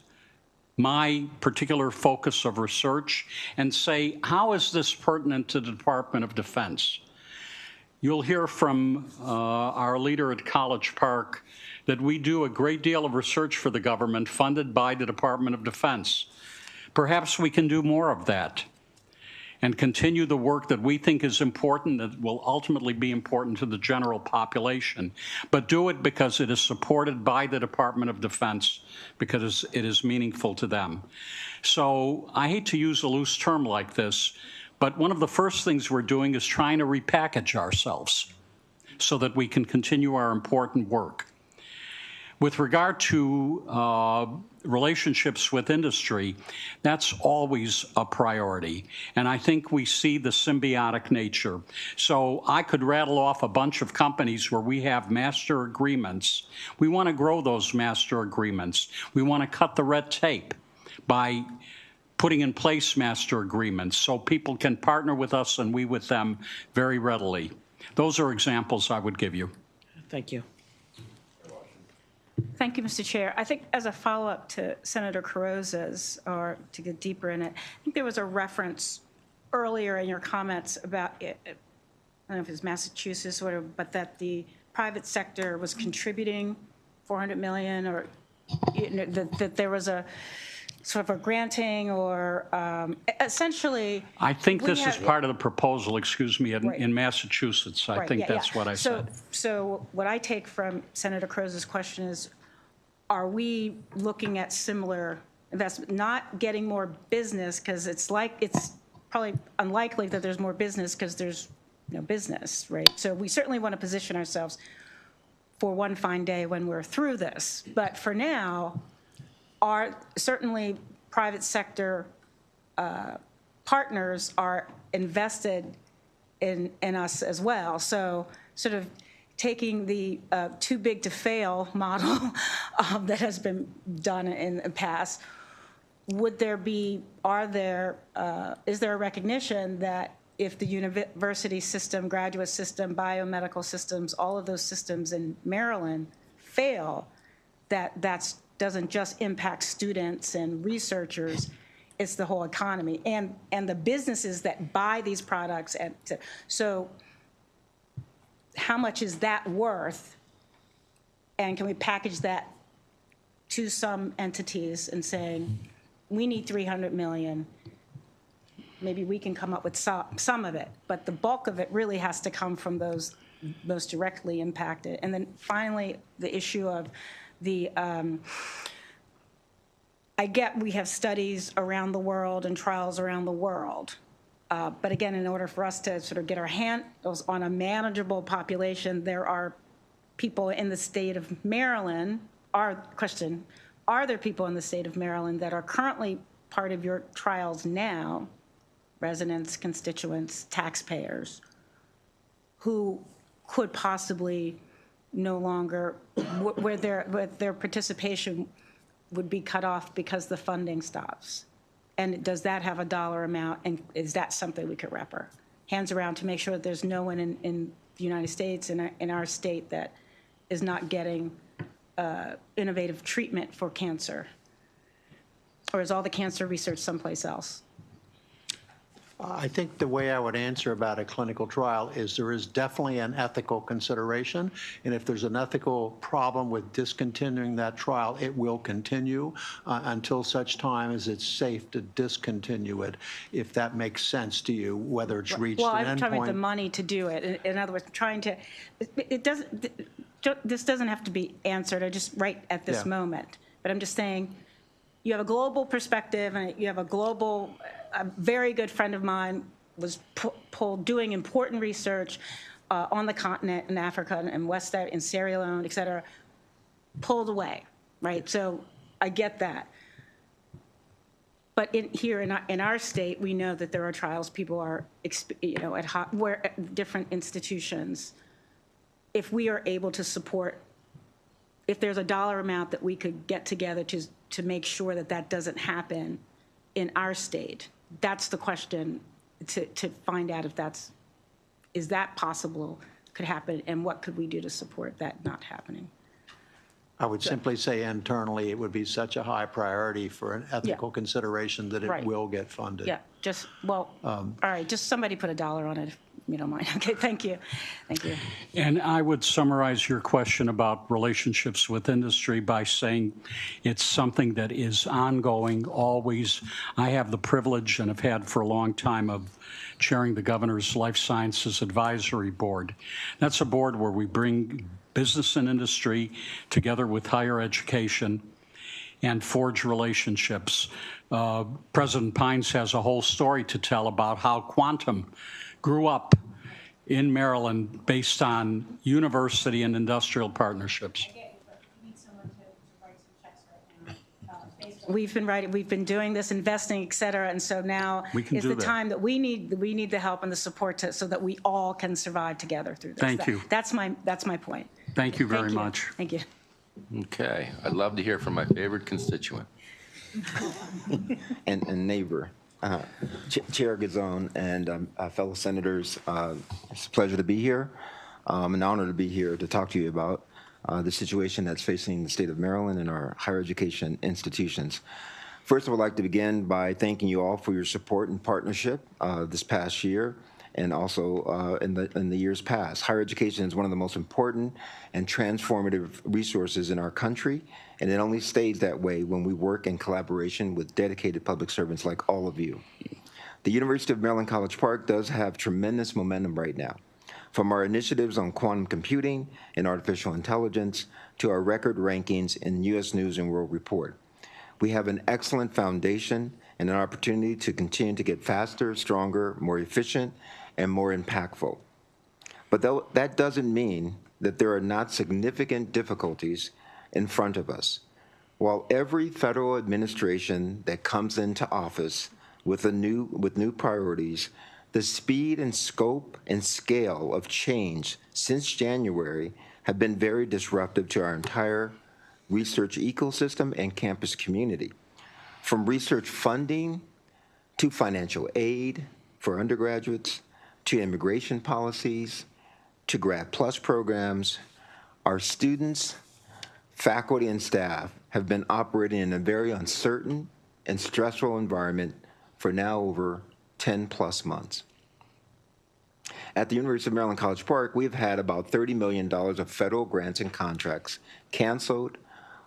my particular focus of research, and say, how is this pertinent to the Department of Defense? You'll hear from our leader at College Park that we do a great deal of research for the government funded by the Department of Defense. Perhaps we can do more of that and continue the work that we think is important, that will ultimately be important to the general population, but do it because it is supported by the Department of Defense, because it is meaningful to them. So I hate to use a loose term like this, but one of the first things we're doing is trying to repackage ourselves so that we can continue our important work. With regard to relationships with industry, that's always a priority. And I think we see the symbiotic nature. So I could rattle off a bunch of companies where we have master agreements. We want to grow those master agreements. We want to cut the red tape by putting in place master agreements so people can partner with us and we with them very readily. Those are examples I would give you. Thank you. Thank you, Mr. Chair. I think as a follow-up to Senator Carrozza's, or to get deeper in it, I think there was a reference earlier in your comments about, I don't know if it was Massachusetts, or, but that the private sector was contributing $400 million, or that there was a sort of a granting, or essentially. I think this is part of the proposal, excuse me, in Massachusetts. I think that's what I said. So what I take from Senator Croz's question is, are we looking at similar investment, not getting more business, because it's probably unlikely that there's more business because there's no business, right? So we certainly want to position ourselves for one fine day when we're through this. But for now, certainly private sector partners are invested in us as well. So sort of taking the too big to fail model that has been done in the past, is there a recognition that if the university system, graduate system, biomedical systems, all of those systems in Maryland fail, that's doesn't just impact students and researchers, it's the whole economy and the businesses that buy these products. And so how much is that worth? And can we package that to some entities and saying, we need 300 million, maybe we can come up with some of it, but the bulk of it really has to come from those most directly impacted. And then finally, the issue of the, I get we have studies around the world and trials around the world. But again, in order for us to sort of get our handles on a manageable population, there are people in the state of Maryland, are there people in the state of Maryland that are currently part of your trials now, residents, constituents, taxpayers, who could possibly no longer, where their participation would be cut off because the funding stops? And does that have a dollar amount, and is that something we could wrap our hands around to make sure that there's no one in the United States, in our state, that is not getting innovative treatment for cancer? Or is all the cancer research someplace else? I think the way I would answer about a clinical trial is there is definitely an ethical consideration, and if there's an ethical problem with discontinuing that trial, it will continue until such time as it's safe to discontinue it, if that makes sense to you, whether it's reached Well, an I'm talking about the endpoint. money to do it. In other words, trying to, this doesn't have to be answered just right at this Yeah. moment. But I'm just saying, you have a global perspective, and you have a global, a very good friend of mine was pulled doing important research on the continent in Africa and West, in Sierra Leone, et cetera, pulled away, right? So I get that. But here in our state, we know that there are trials, people are, at different institutions. If we are able to support, if there's a dollar amount that we could get together to make sure that that doesn't happen in our state, that's the question to find out if is that possible, could happen, and what could we do to support that not happening? I would simply say internally, it would be such a high priority for an ethical consideration that it Right. will get funded. Yeah, all right, just somebody put a dollar on it, if you don't mind. Okay, thank you. Thank you. And I would summarize your question about relationships with industry by saying it's something that is ongoing, always. I have the privilege, and have had for a long time, of chairing the Governor's Life Sciences Advisory Board. That's a board where we bring business and industry together with higher education and forge relationships. President Pines has a whole story to tell about how quantum grew up in Maryland based on university and industrial partnerships. We've been doing this, investing, et cetera, and so now We can is do the that. time that we need the help and the support so that we all can survive together through this. Thank you. That's my point. Thank you very Thank you. much. Thank you. Okay, I'd love to hear from my favorite constituent. And neighbor, Chair Gazone and fellow senators, it's a pleasure to be here. An honor to be here to talk to you about the situation that's facing the state of Maryland and our higher education institutions. First, I would like to begin by thanking you all for your support and partnership this past year, and also in the years past. Higher education is one of the most important and transformative resources in our country, and it only stays that way when we work in collaboration with dedicated public servants like all of you. The University of Maryland College Park does have tremendous momentum right now, from our initiatives on quantum computing and artificial intelligence to our record rankings in U.S. News and World Report. We have an excellent foundation and an opportunity to continue to get faster, stronger, more efficient, and more impactful. But that doesn't mean that there are not significant difficulties in front of us. While every federal administration that comes into office with new priorities, the speed and scope and scale of change since January have been very disruptive to our entire research ecosystem and campus community. From research funding to financial aid for undergraduates, to immigration policies, to Grad Plus programs, our students, faculty, and staff have been operating in a very uncertain and stressful environment for now over 10+ months. At the University of Maryland College Park, we've had about $30 million of federal grants and contracts canceled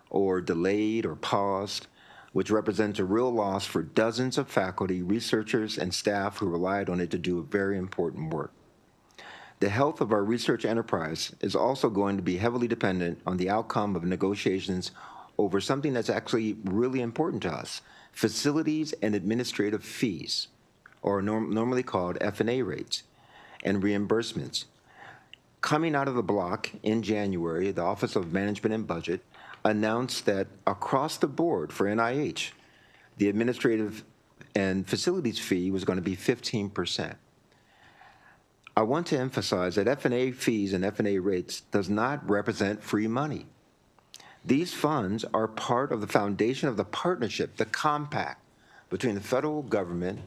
or delayed or paused, which represents a real loss for dozens of faculty, researchers, and staff who relied on it to do very important work. The health of our research enterprise is also going to be heavily dependent on the outcome of negotiations over something that's actually really important to us, facilities and administrative fees, or normally called F&A rates, and reimbursements. Coming out of the block in January, the Office of Management and Budget announced that across the board for NIH, the administrative and facilities fee was going to be 15%. I want to emphasize that F&A fees and F&A rates does not represent free money. These funds are part of the foundation of the partnership, the compact, between the federal government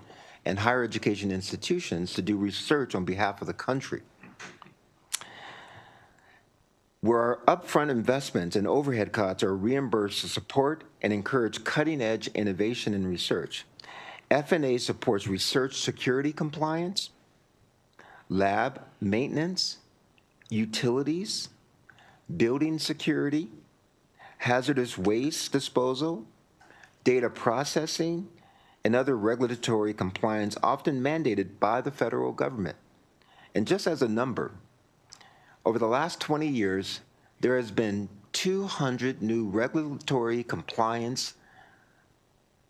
and higher education institutions to do research on behalf of the country. Where our upfront investments and overhead costs are reimbursed to support and encourage cutting-edge innovation and research, F&A supports research security compliance, lab maintenance, utilities, building security, hazardous waste disposal, data processing, and other regulatory compliance often mandated by the federal government. And just as a number, over the last 20 years, there has been 200 new regulatory compliance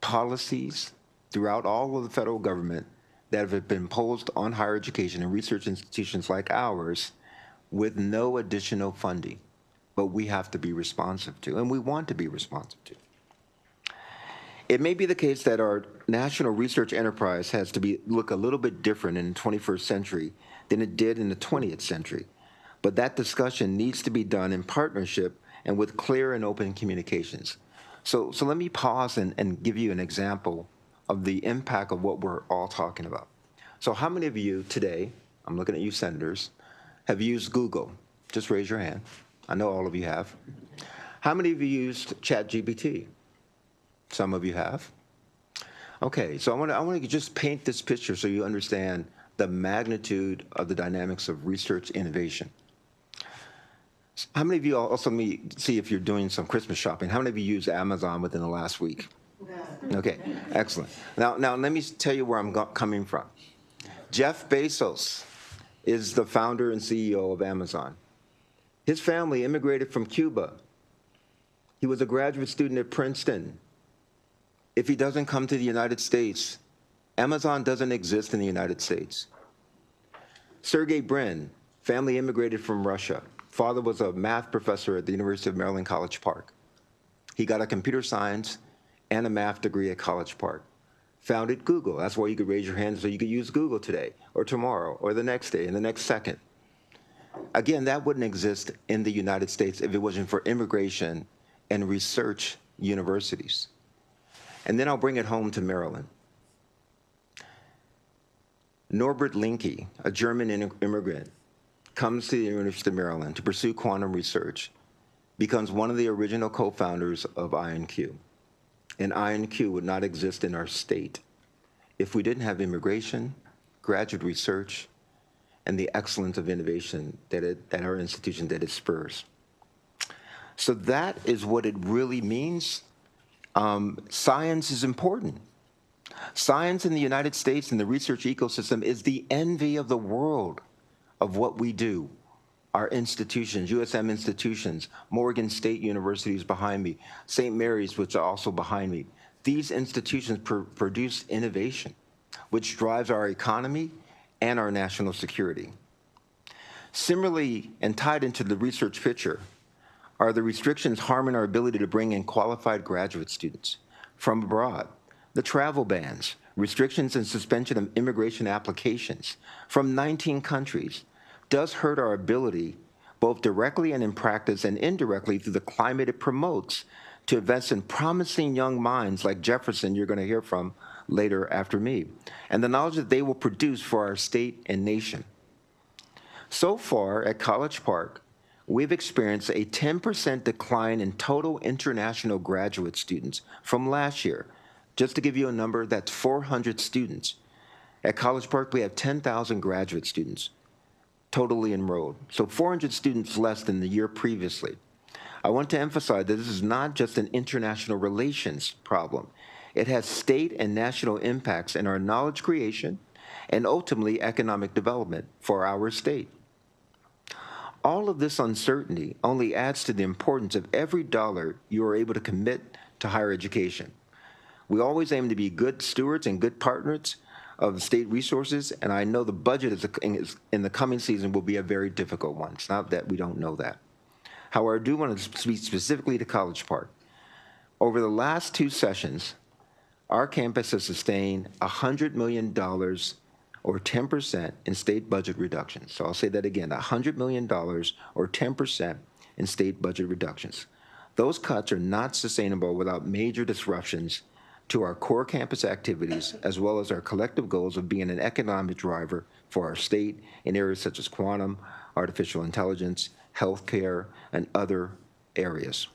policies throughout all of the federal government that have been imposed on higher education and research institutions like ours with no additional funding. But we have to be responsive to, and we want to be responsive to. It may be the case that our national research enterprise has to look a little bit different in the 21st century than it did in the 20th century. But that discussion needs to be done in partnership and with clear and open communications. So let me pause and give you an example of the impact of what we're all talking about. So how many of you today, I'm looking at you senators, have used Google? Just raise your hand. I know all of you have. How many of you used ChatGPT? Some of you have. Okay, so I want to just paint this picture so you understand the magnitude of the dynamics of research innovation. How many of you also, let me see if you're doing some Christmas shopping, how many of you used Amazon within the last week? Okay, excellent. Now let me tell you where I'm coming from. Jeff Bezos is the founder and CEO of Amazon. His family immigrated from Cuba. He was a graduate student at Princeton. If he doesn't come to the United States, Amazon doesn't exist in the United States. Sergey Brin, family immigrated from Russia. Father was a math professor at the University of Maryland College Park. He got a computer science and a math degree at College Park. Founded Google. That's why you could raise your hand so you could use Google today or tomorrow or the next day and the next second. Again, that wouldn't exist in the United States if it wasn't for immigration and research universities. And then I'll bring it home to Maryland. Norbert Linke, a German immigrant, comes to the University of Maryland to pursue quantum research, becomes one of the original co-founders of INQ. And INQ would not exist in our state if we didn't have immigration, graduate research, and the excellence of innovation that at our institution that it spurs. So that is what it really means. Science is important. Science in the United States and the research ecosystem is the envy of the world of what we do. Our institutions, USM institutions, Morgan State University is behind me, St. Mary's, which are also behind me. These institutions produce innovation, which drives our economy and our national security. Similarly, and tied into the research picture, are the restrictions harming our ability to bring in qualified graduate students from abroad, the travel bans, restrictions and suspension of immigration applications from 19 countries, does hurt our ability, both directly and in practice and indirectly through the climate it promotes, to invest in promising young minds like Jefferson, you're going to hear from later after me, and the knowledge that they will produce for our state and nation. So far at College Park, we've experienced a 10% decline in total international graduate students from last year. Just to give you a number, that's 400 students. At College Park, we have 10,000 graduate students totally enrolled, so 400 students less than the year previously. I want to emphasize that this is not just an international relations problem. It has state and national impacts in our knowledge creation and ultimately economic development for our state. All of this uncertainty only adds to the importance of every dollar you are able to commit to higher education. We always aim to be good stewards and good partners of state resources, and I know the budget in the coming season will be a very difficult one. It's not that we don't know that. However, I do want to speak specifically to College Park. Over the last 2 sessions, our campus has sustained $100 million or 10% in state budget reductions. So I'll say that again, $100 million or 10% in state budget reductions. Those cuts are not sustainable without major disruptions to our core campus activities, as well as our collective goals of being an economic driver for our state in areas such as quantum, artificial intelligence, healthcare, and other areas.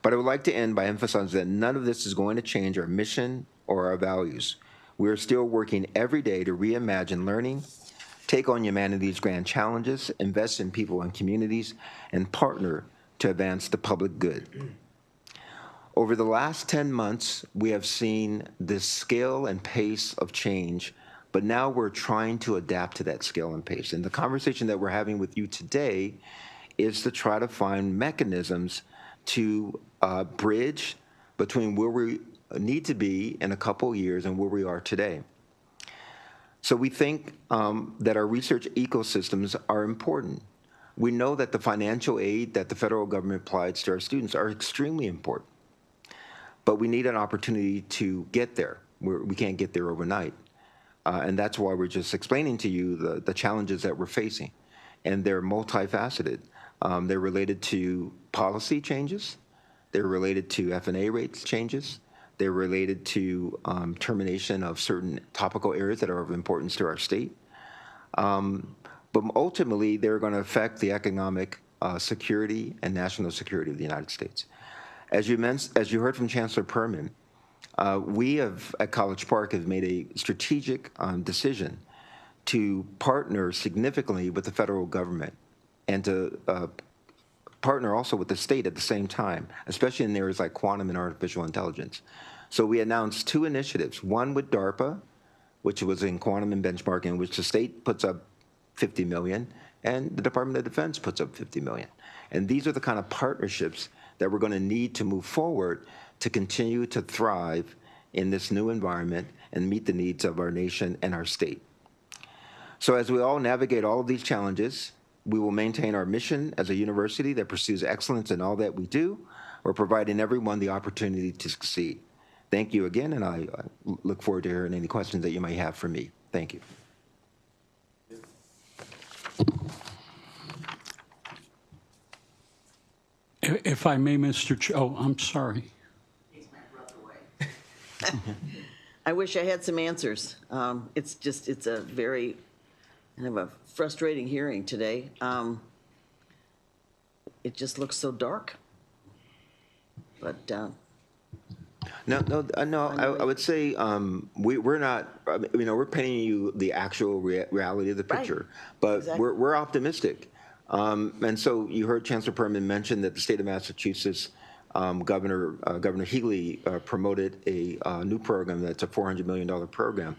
But I would like to end by emphasizing that none of this is going to change our mission or our values. We are still working every day to reimagine learning, take on humanity's grand challenges, invest in people and communities, and partner to advance the public good. Over the last 10 months, we have seen this scale and pace of change, but now we're trying to adapt to that scale and pace. And the conversation that we're having with you today is to try to find mechanisms to bridge between where we need to be in a couple years and where we are today. So we think that our research ecosystems are important. We know that the financial aid that the federal government provides to our students are extremely important. But we need an opportunity to get there. We can't get there overnight. And that's why we're just explaining to you the challenges that we're facing. And they're multifaceted. They're related to policy changes. They're related to F&A rates changes. They're related to termination of certain topical areas that are of importance to our state. But ultimately, they're going to affect the economic security and national security of the United States. As you heard from Chancellor Perman, we have, at College Park, have made a strategic decision to partner significantly with the federal government and to partner also with the state at the same time, especially in areas like quantum and artificial intelligence. So we announced 2 initiatives, one with DARPA, which was in quantum and benchmarking, which the state puts up $50 million, and the Department of Defense puts up $50 million. And these are the kind of partnerships that we're going to need to move forward to continue to thrive in this new environment and meet the needs of our nation and our state. So as we all navigate all of these challenges, we will maintain our mission as a university that pursues excellence in all that we do, or providing everyone the opportunity to succeed. Thank you again, and I look forward to hearing any questions that you may have for me. Thank you. If I may, Mr. Oh, I'm sorry. I wish I had some answers. It's a very kind of a frustrating hearing today. It just looks so dark. But I would say we're not. We're painting you the actual reality of the picture, but Exactly. we're optimistic. And so you heard Chancellor Perman mention that the state of Massachusetts Governor Healy promoted a new program that's a $400 million program.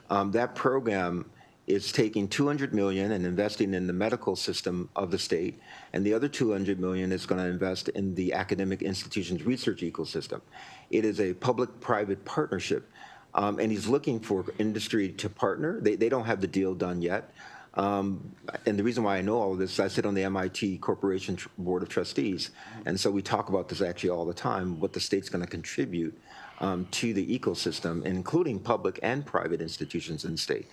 That program is taking $200 million and investing in the medical system of the state, and the other $200 million is going to invest in the academic institutions research ecosystem. It is a public-private partnership, and he's looking for industry to partner. They don't have the deal done yet. And the reason why I know all of this is I sit on the MIT Corporation Board of Trustees, and so we talk about this actually all the time, what the state's going to contribute to the ecosystem, including public and private institutions in the state.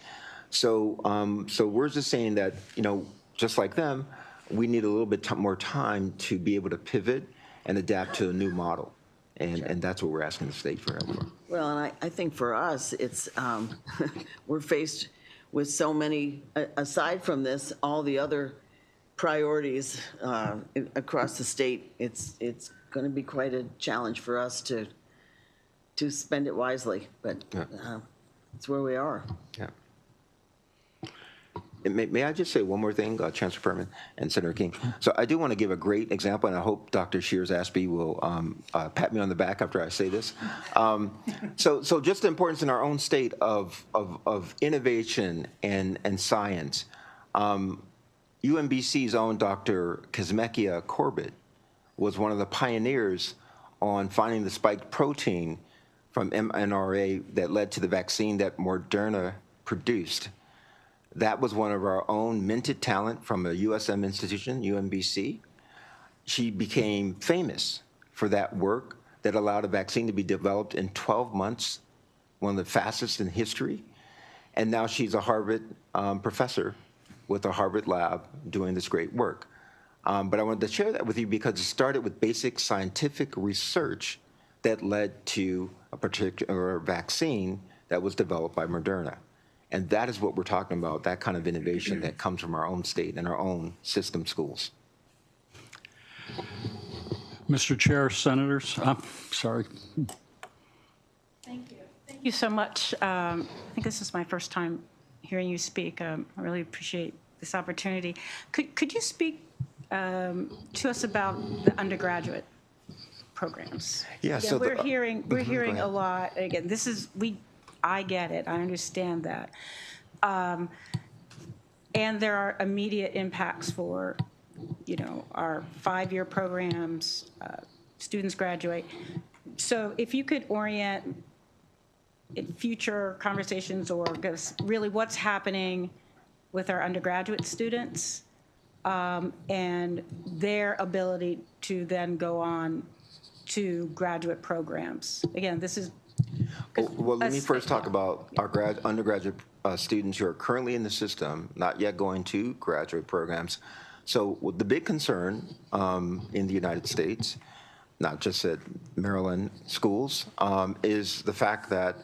So we're just saying that, just like them, we need a little bit more time to be able to pivot and adapt to a new model. And that's what we're asking the state for help for. Well, and I think for us, it's we're faced with so many, aside from this, all the other priorities across the state, it's going to be quite a challenge for us to spend it wisely, but it's where we are. Yeah. And may I just say one more thing, Chancellor Furman and Senator King? So I do want to give a great example, and I hope Dr. Shears-Aspey will pat me on the back after I say this. So just the importance in our own state of innovation and science. UMBC's own Dr. Kazmekia Corbett was one of the pioneers on finding the spike protein from mRNA that led to the vaccine that Moderna produced. That was one of our own minted talent from a USM institution, UMBC. She became famous for that work that allowed a vaccine to be developed in 12 months, one of the fastest in history. And now she's a Harvard professor with a Harvard lab doing this great work. But I wanted to share that with you because it started with basic scientific research that led to a particular vaccine that was developed by Moderna. And that is what we're talking about, that kind of innovation that comes from our own state and our own system schools. Mr. Chair, Senators, sorry. Thank you. Thank you so much. I think this is my first time hearing you speak. I really appreciate this opportunity. Could you speak to us about the undergraduate programs? Yeah, Again, so we're hearing go ahead. a lot. Again, I get it. I understand that. And there are immediate impacts for, our 5-year programs, students graduate. So if you could orient in future conversations or really what's happening with our undergraduate students and their ability to then go on to graduate programs. Again, this is Well, let me first talk about our undergraduate students who are currently in the system, not yet going to graduate programs. So the big concern in the United States, not just at Maryland schools, is the fact that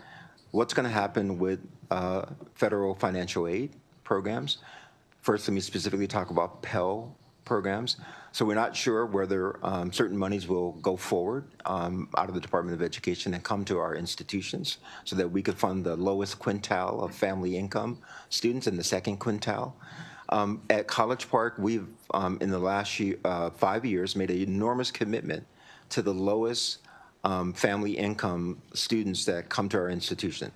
what's going to happen with federal financial aid programs. First, let me specifically talk about Pell programs. So we're not sure whether certain monies will go forward out of the Department of Education and come to our institutions so that we could fund the lowest quintile of family income students and the second quintile. At College Park, we've, in the last 5 years, made an enormous commitment to the lowest family income students that come to our institution.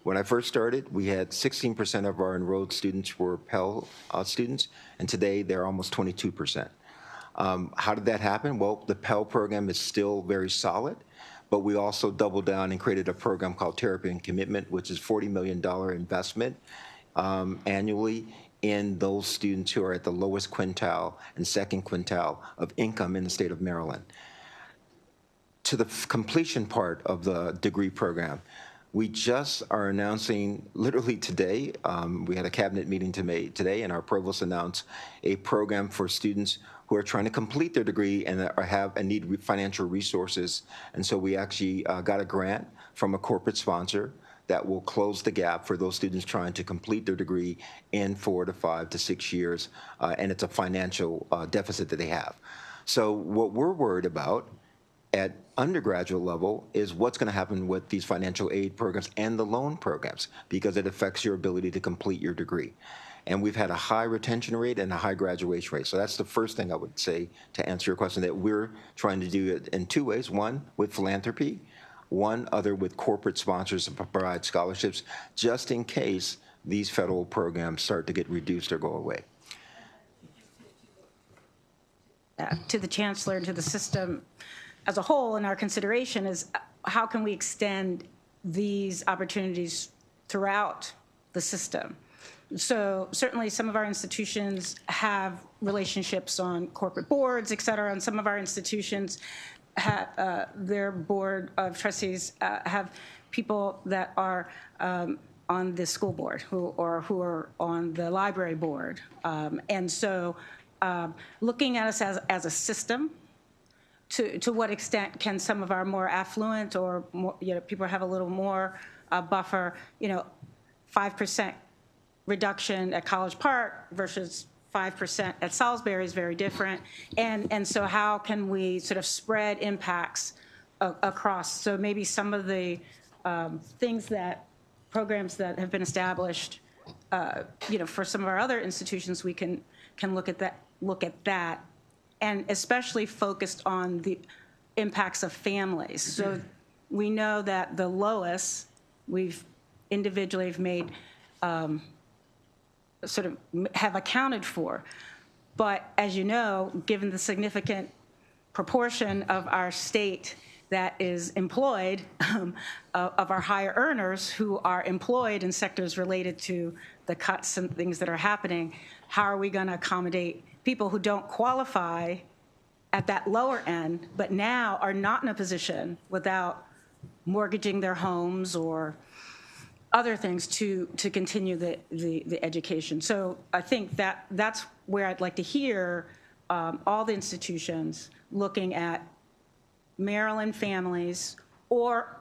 When I first started, we had 16% of our enrolled students were Pell students, and today they're almost 22%. How did that happen? Well, the Pell program is still very solid, but we also doubled down and created a program called Therapy and Commitment, which is $40 million investment annually in those students who are at the lowest quintile and second quintile of income in the state of Maryland. To the completion part of the degree program, we just are announcing, literally today, we had a cabinet meeting today, and our provost announced a program for students who are trying to complete their degree and need financial resources. And so we actually got a grant from a corporate sponsor that will close the gap for those students trying to complete their degree in 4 to 5 to 6 years, and it's a financial deficit that they have. So what we're worried about at undergraduate level is what's going to happen with these financial aid programs and the loan programs, because it affects your ability to complete your degree. And we've had a high retention rate and a high graduation rate. So that's the first thing I would say to answer your question, that we're trying to do it in 2 ways. One, with philanthropy. One other with corporate sponsors to provide scholarships, just in case these federal programs start to get reduced or go away. To the chancellor and to the system as a whole, in our consideration is how can we extend these opportunities throughout the system? So certainly some of our institutions have relationships on corporate boards, et cetera, and some of our institutions have, their board of trustees have people that are on the school board who are on the library board. And so looking at us as a system, to what extent can some of our more affluent or more, people have a little more buffer, 5% reduction at College Park versus 5% at Salisbury is very different. And so how can we sort of spread impacts across? So maybe some of the programs that have been established, for some of our other institutions, we can look at that, and especially focused on the impacts of families. So we know that the lowest we've individually made sort of have accounted for. But as you know, given the significant proportion of our state that is employed, of our higher earners who are employed in sectors related to the cuts and things that are happening, how are we going to accommodate people who don't qualify at that lower end, but now are not in a position without mortgaging their homes or other things to continue the education? So I think that's where I'd like to hear all the institutions looking at Maryland families, or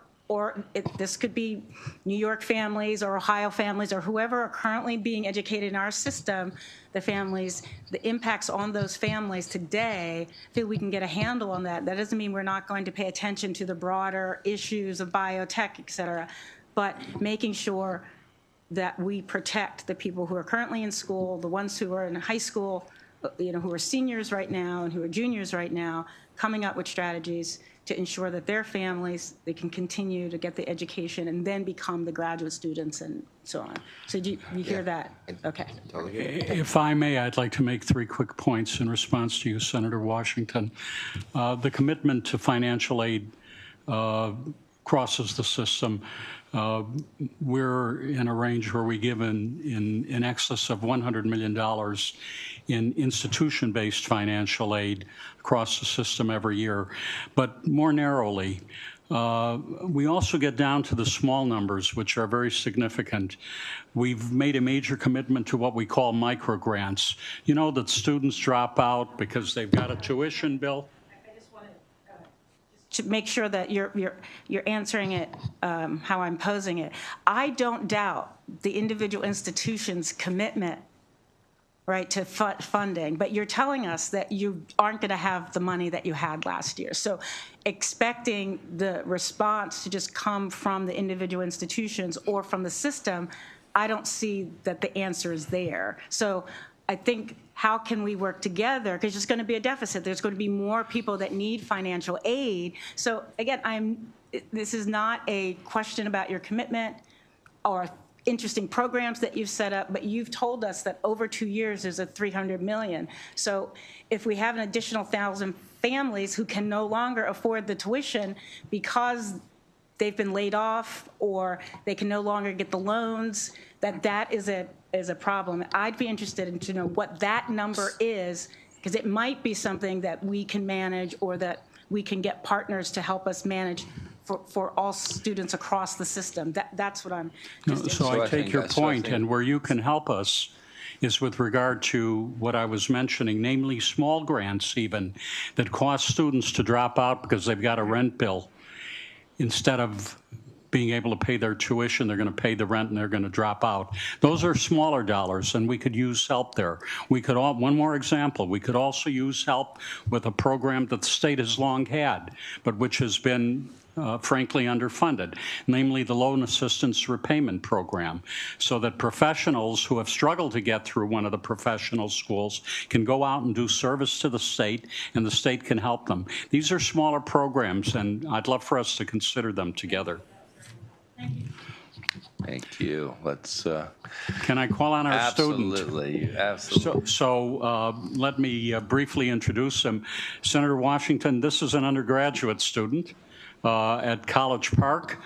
this could be New York families or Ohio families or whoever are currently being educated in our system, the impacts on those families today, I feel we can get a handle on that. That doesn't mean we're not going to pay attention to the broader issues of biotech, et cetera, but making sure that we protect the people who are currently in school, the ones who are in high school, who are seniors right now and who are juniors right now, coming up with strategies to ensure that their families, they can continue to get the education and then become the graduate students and so on. So do you hear that? Okay. If I may, I'd like to make 3 quick points in response to you, Senator Washington. The commitment to financial aid crosses the system. We're in a range where we give in excess of $100 million in institution-based financial aid across the system every year. But more narrowly, we also get down to the small numbers, which are very significant. We've made a major commitment to what we call micro grants. You know that students drop out because they've got a tuition bill. To make sure that you're answering it how I'm posing it. I don't doubt the individual institution's commitment, right, to funding, but you're telling us that you aren't going to have the money that you had last year. So expecting the response to just come from the individual institutions or from the system, I don't see that the answer is there. So I think, how can we work together? Because there's going to be a deficit. There's going to be more people that need financial aid. So again, this is not a question about your commitment or interesting programs that you've set up, but you've told us that over 2 years there's a $300 million. So if we have an additional 1,000 families who can no longer afford the tuition because they've been laid off or they can no longer get the loans, that is a problem. I'd be interested to know what that number is, because it might be something that we can manage or that we can get partners to help us manage for all students across the system. That's what I'm just So I take your point, and where you can help us is with regard to what I was mentioning, namely small grants even, that cost students to drop out because they've got a rent bill. Instead of being able to pay their tuition, they're going to pay the rent and they're going to drop out. Those are smaller dollars, and we could use help there. One more example, we could also use help with a program that the state has long had, but which has been frankly underfunded, namely the Loan Assistance Repayment Program, so that professionals who have struggled to get through one of the professional schools can go out and do service to the state, and the state can help them. These are smaller programs, and I'd love for us to consider them together. Thank you. Let's. Can I call on our student? Absolutely. So let me briefly introduce him. Senator Washington, this is an undergraduate student at College Park,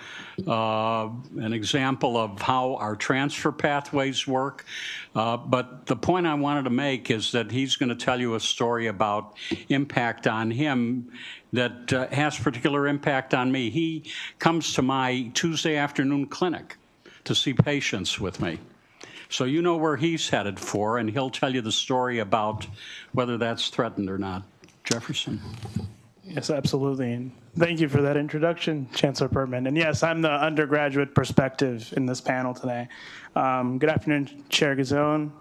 an example of how our transfer pathways work. But the point I wanted to make is that he's going to tell you a story about impact on him that has particular impact on me. He comes to my Tuesday afternoon clinic to see patients with me. So you know where he's headed for, and he'll tell you the story about whether that's threatened or not. Jefferson. Yes, absolutely. And thank you for that introduction, Chancellor Pertman. And yes, I'm the undergraduate perspective in this panel today. Good afternoon, Chair Gazzone,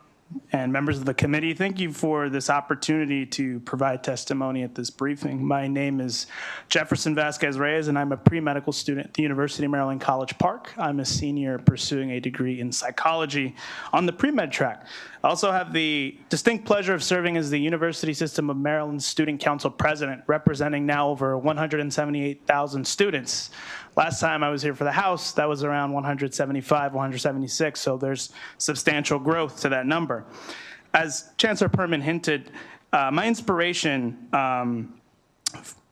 and members of the committee, thank you for this opportunity to provide testimony at this briefing. My name is Jefferson Vasquez Reyes, and I'm a pre-medical student at the University of Maryland, College Park. I'm a senior pursuing a degree in psychology on the pre-med track. I also have the distinct pleasure of serving as the University System of Maryland Student Council President, representing now over 178,000 students. Last time I was here for the House, that was around 175, 176, so there's substantial growth to that number. As Chancellor Perman hinted, my inspiration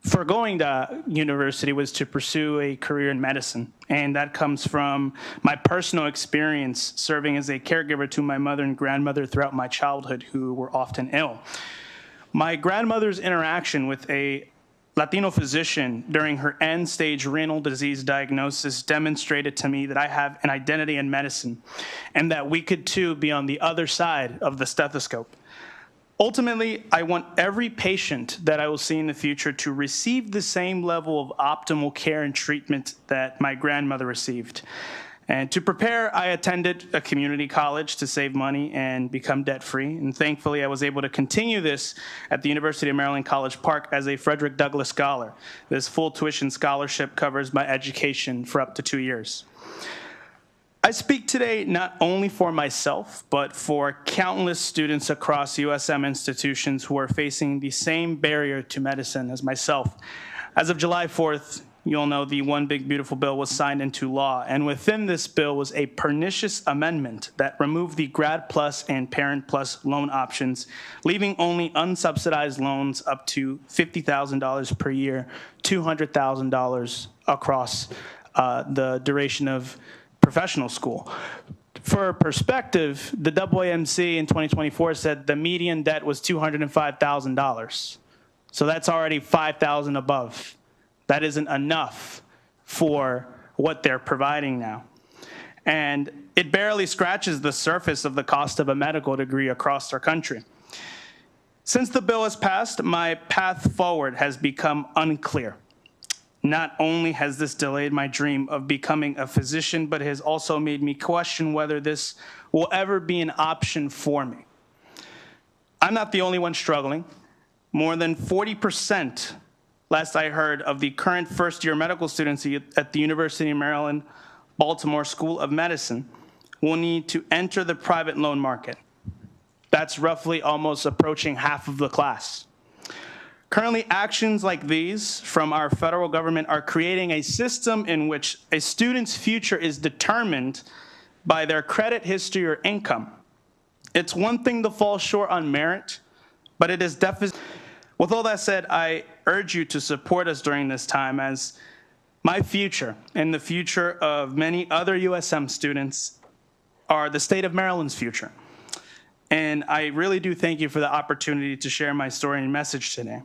for going to university was to pursue a career in medicine, and that comes from my personal experience serving as a caregiver to my mother and grandmother throughout my childhood, who were often ill. My grandmother's interaction with a Latino physician during her end-stage renal disease diagnosis demonstrated to me that I have an identity in medicine and that we could too be on the other side of the stethoscope. Ultimately, I want every patient that I will see in the future to receive the same level of optimal care and treatment that my grandmother received. And to prepare, I attended a community college to save money and become debt-free. And thankfully, I was able to continue this at the University of Maryland, College Park as a Frederick Douglass Scholar. This full tuition scholarship covers my education for up to 2 years. I speak today not only for myself, but for countless students across USM institutions who are facing the same barrier to medicine as myself. As of July 4th, you'll know the One Big Beautiful Bill was signed into law, and within this bill was a pernicious amendment that removed the Grad Plus and Parent Plus loan options, leaving only unsubsidized loans up to $50,000 per year, $200,000 across the duration of professional school. For perspective, the AAMC in 2024 said the median debt was $205,000. So that's already $5,000 above. That isn't enough for what they're providing now. And it barely scratches the surface of the cost of a medical degree across our country. Since the bill has passed, my path forward has become unclear. Not only has this delayed my dream of becoming a physician, but has also made me question whether this will ever be an option for me. I'm not the only one struggling. More than 40%, last I heard, of the current first-year medical students at the University of Maryland, Baltimore School of Medicine will need to enter the private loan market. That's roughly almost approaching half of the class. Currently, actions like these from our federal government are creating a system in which a student's future is determined by their credit history or income. It's one thing to fall short on merit, but it is definitely. With all that said, I urge you to support us during this time, as my future and the future of many other USM students are the state of Maryland's future. And I really do thank you for the opportunity to share my story and message today.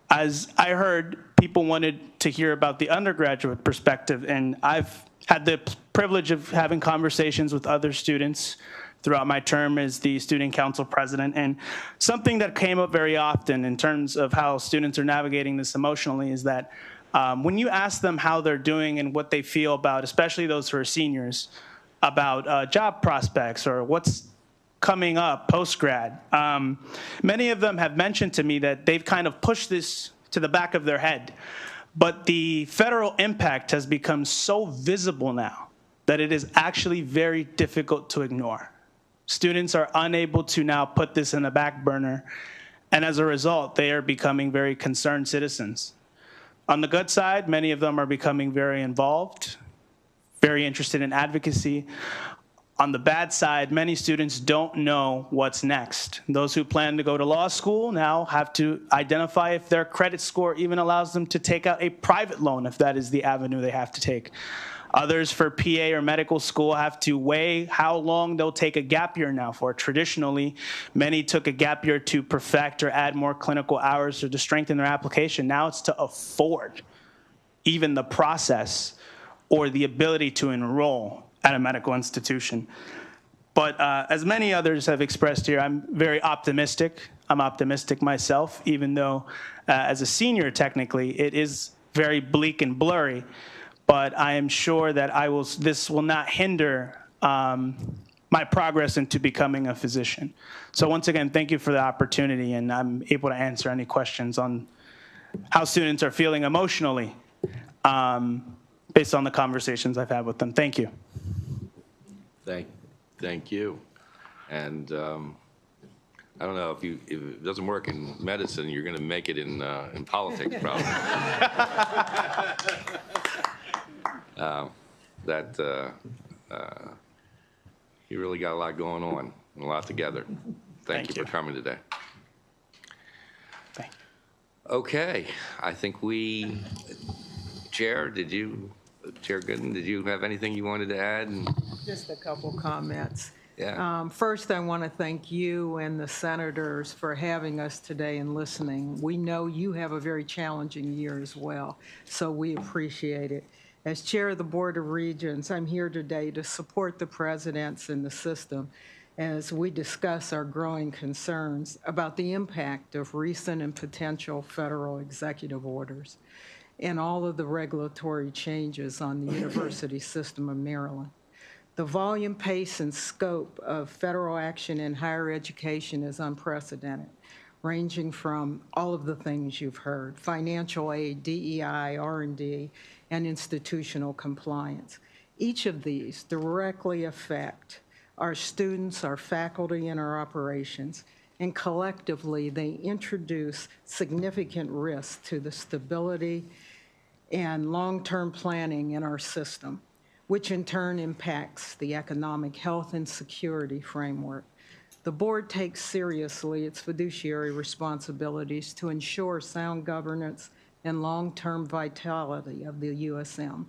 As I heard, people wanted to hear about the undergraduate perspective, and I've had the privilege of having conversations with other students throughout my term as the student council president. And something that came up very often in terms of how students are navigating this emotionally is that when you ask them how they're doing and what they feel about, especially those who are seniors, about job prospects or what's coming up post-grad, many of them have mentioned to me that they've kind of pushed this to the back of their head. But the federal impact has become so visible now that it is actually very difficult to ignore. Students are unable to now put this in the back burner, and as a result, they are becoming very concerned citizens. On the good side, many of them are becoming very involved, very interested in advocacy. On the bad side, many students don't know what's next. Those who plan to go to law school now have to identify if their credit score even allows them to take out a private loan, if that is the avenue they have to take. Others for PA or medical school have to weigh how long they'll take a gap year now for. Traditionally, many took a gap year to perfect or add more clinical hours or to strengthen their application. Now it's to afford even the process or the ability to enroll at a medical institution. But as many others have expressed here, I'm very optimistic. I'm optimistic myself, even though as a senior, technically, it is very bleak and blurry. But I am sure that this will not hinder my progress into becoming a physician. So once again, thank you for the opportunity, and I'm able to answer any questions on how students are feeling emotionally based on the conversations I've had with them. Thank you. Thank you. And I don't know, if it doesn't work in medicine, you're going to make it in politics, probably. You really got a lot going on and a lot together. Thank you for coming today. Thank you. Okay, I think Chair Gooden, did you have anything you wanted to add? Just a couple comments. Yeah. First, I want to thank you and the senators for having us today and listening. We know you have a very challenging year as well, so we appreciate it. As Chair of the Board of Regents, I'm here today to support the presidents and the system as we discuss our growing concerns about the impact of recent and potential federal executive orders and all of the regulatory changes on the university system of Maryland. The volume, pace, and scope of federal action in higher education is unprecedented, ranging from all of the things you've heard: financial aid, DEI, R&D, and institutional compliance. Each of these directly affect our students, our faculty, and our operations, and collectively they introduce significant risk to the stability and long-term planning in our system, which in turn impacts the economic health and security framework. The board takes seriously its fiduciary responsibilities to ensure sound governance and long-term vitality of the USM.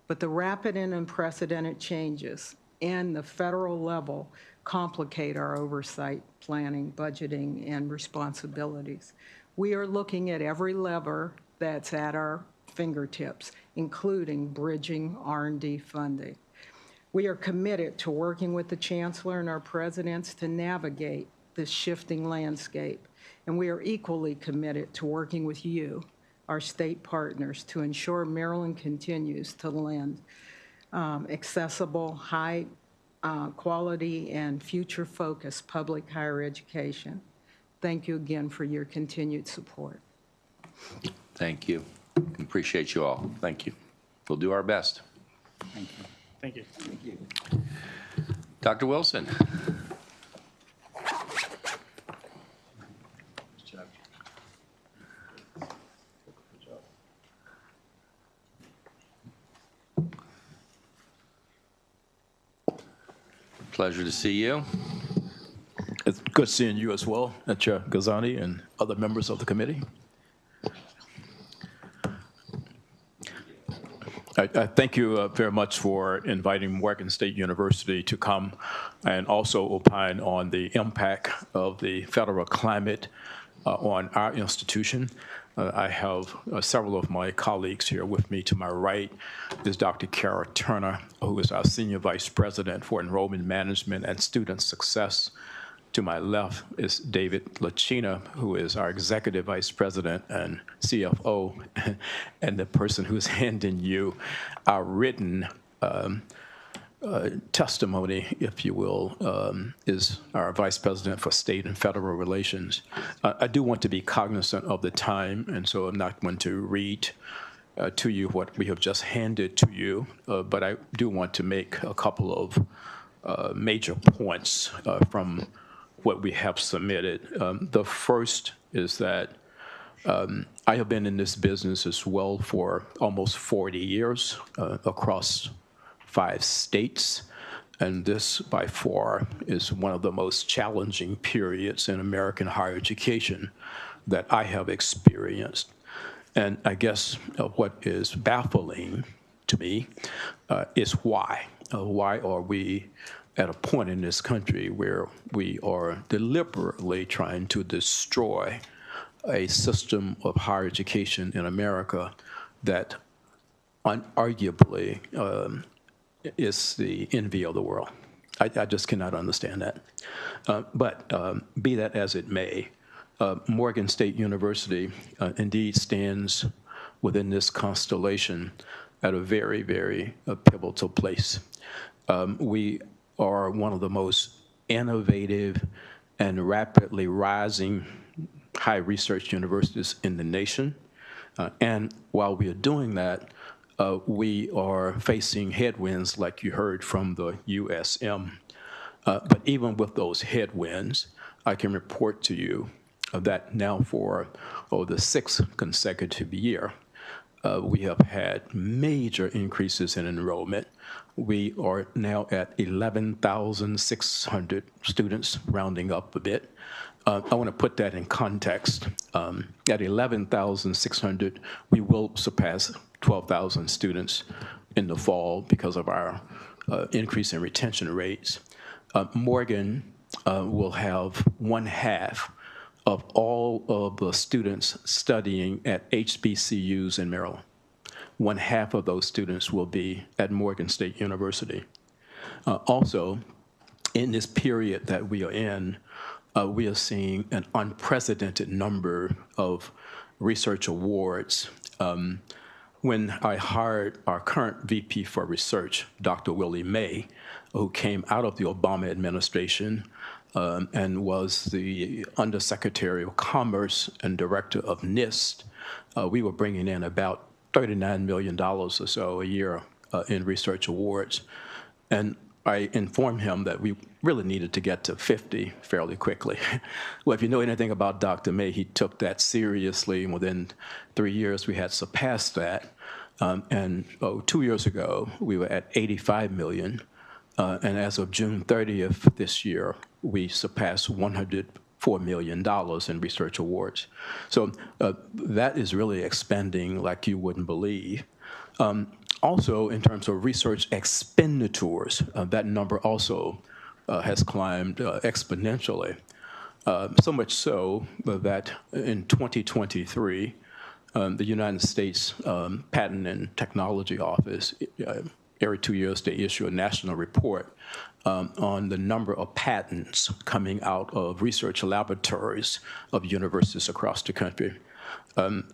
But the rapid and unprecedented changes and the federal level complicate our oversight, planning, budgeting, and responsibilities. We are looking at every lever that's at our fingertips, including bridging R&D funding. We are committed to working with the Chancellor and our presidents to navigate this shifting landscape, and we are equally committed to working with you, our state partners, to ensure Maryland continues to lend accessible, high quality, and future-focused public higher education. Thank you again for your continued support. Thank you. Appreciate you all. Thank you. We'll do our best. Thank you. Thank you. Thank you. Dr. Wilson. Pleasure to see you. It's good seeing you as well, Chair Ghazani and other members of the committee. I thank you very much for inviting Morgan State University to come and also opine on the impact of the federal climate on our institution. I have several of my colleagues here with me. To my right is Dr. Kara Turner, who is our Senior Vice President for Enrollment Management and Student Success. To my left is David Lachina, who is our Executive Vice President and CFO, and the person who's handing you our written testimony, if you will, is our Vice President for State and Federal Relations. I do want to be cognizant of the time, and so I'm not going to read to you what we have just handed to you, but I do want to make a couple of major points from what we have submitted. The first is that I have been in this business as well for almost 40 years across 5 states, and this by far is one of the most challenging periods in American higher education that I have experienced. And I guess what is baffling to me is why. Why are we at a point in this country where we are deliberately trying to destroy a system of higher education in America that unarguably is the envy of the world? I just cannot understand that. But be that as it may, Morgan State University indeed stands within this constellation at a very, very pivotal place. We are one of the most innovative and rapidly rising high research universities in the nation. And while we are doing that, we are facing headwinds like you heard from the USM. But even with those headwinds, I can report to you that now for the sixth consecutive year, we have had major increases in enrollment. We are now at 11,600 students, rounding up a bit. I want to put that in context. At 11,600, we will surpass 12,000 students in the fall because of our increase in retention rates. Morgan will have 1/2 of all of the students studying at HBCUs in Maryland. 1/2 of those students will be at Morgan State University. Also, in this period that we are in, we are seeing an unprecedented number of research awards. When I hired our current VP for research, Dr. Willie May, who came out of the Obama administration and was the Undersecretary of Commerce and Director of NIST, we were bringing in about $39 million or so a year in research awards. And I informed him that we really needed to get to 50 fairly quickly. Well, if you know anything about Dr. May, he took that seriously, and within 3 years we had surpassed that. 2 years ago, we were at 85 million. And as of June 30th this year, we surpassed $104 million in research awards. So that is really expanding like you wouldn't believe. Also, in terms of research expenditures, that number also has climbed exponentially. So much so that in 2023, the United States Patent and Technology Office, every 2 years they issue a national report on the number of patents coming out of research laboratories of universities across the country.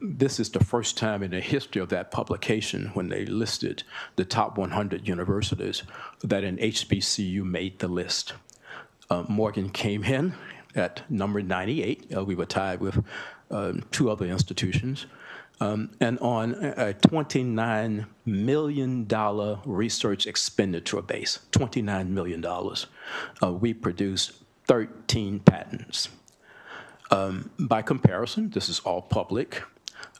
This is the first time in the history of that publication, when they listed the top 100 universities, that an HBCU made the list. Morgan came in at number 98. We were tied with 2 other institutions. And on a $29 million research expenditure base, $29 million, we produced 13 patents. By comparison, this is all public.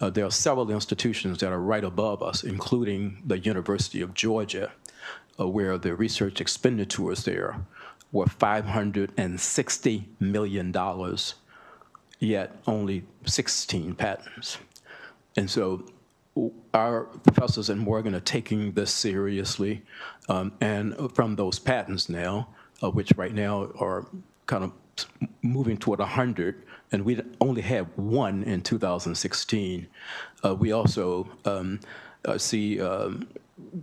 There are several institutions that are right above us, including the University of Georgia, where the research expenditures there were $560 million, yet only 16 patents. And so our professors at Morgan are taking this seriously, and from those patents now, which right now are kind of moving toward 100, and we only had 1 in 2016. We also see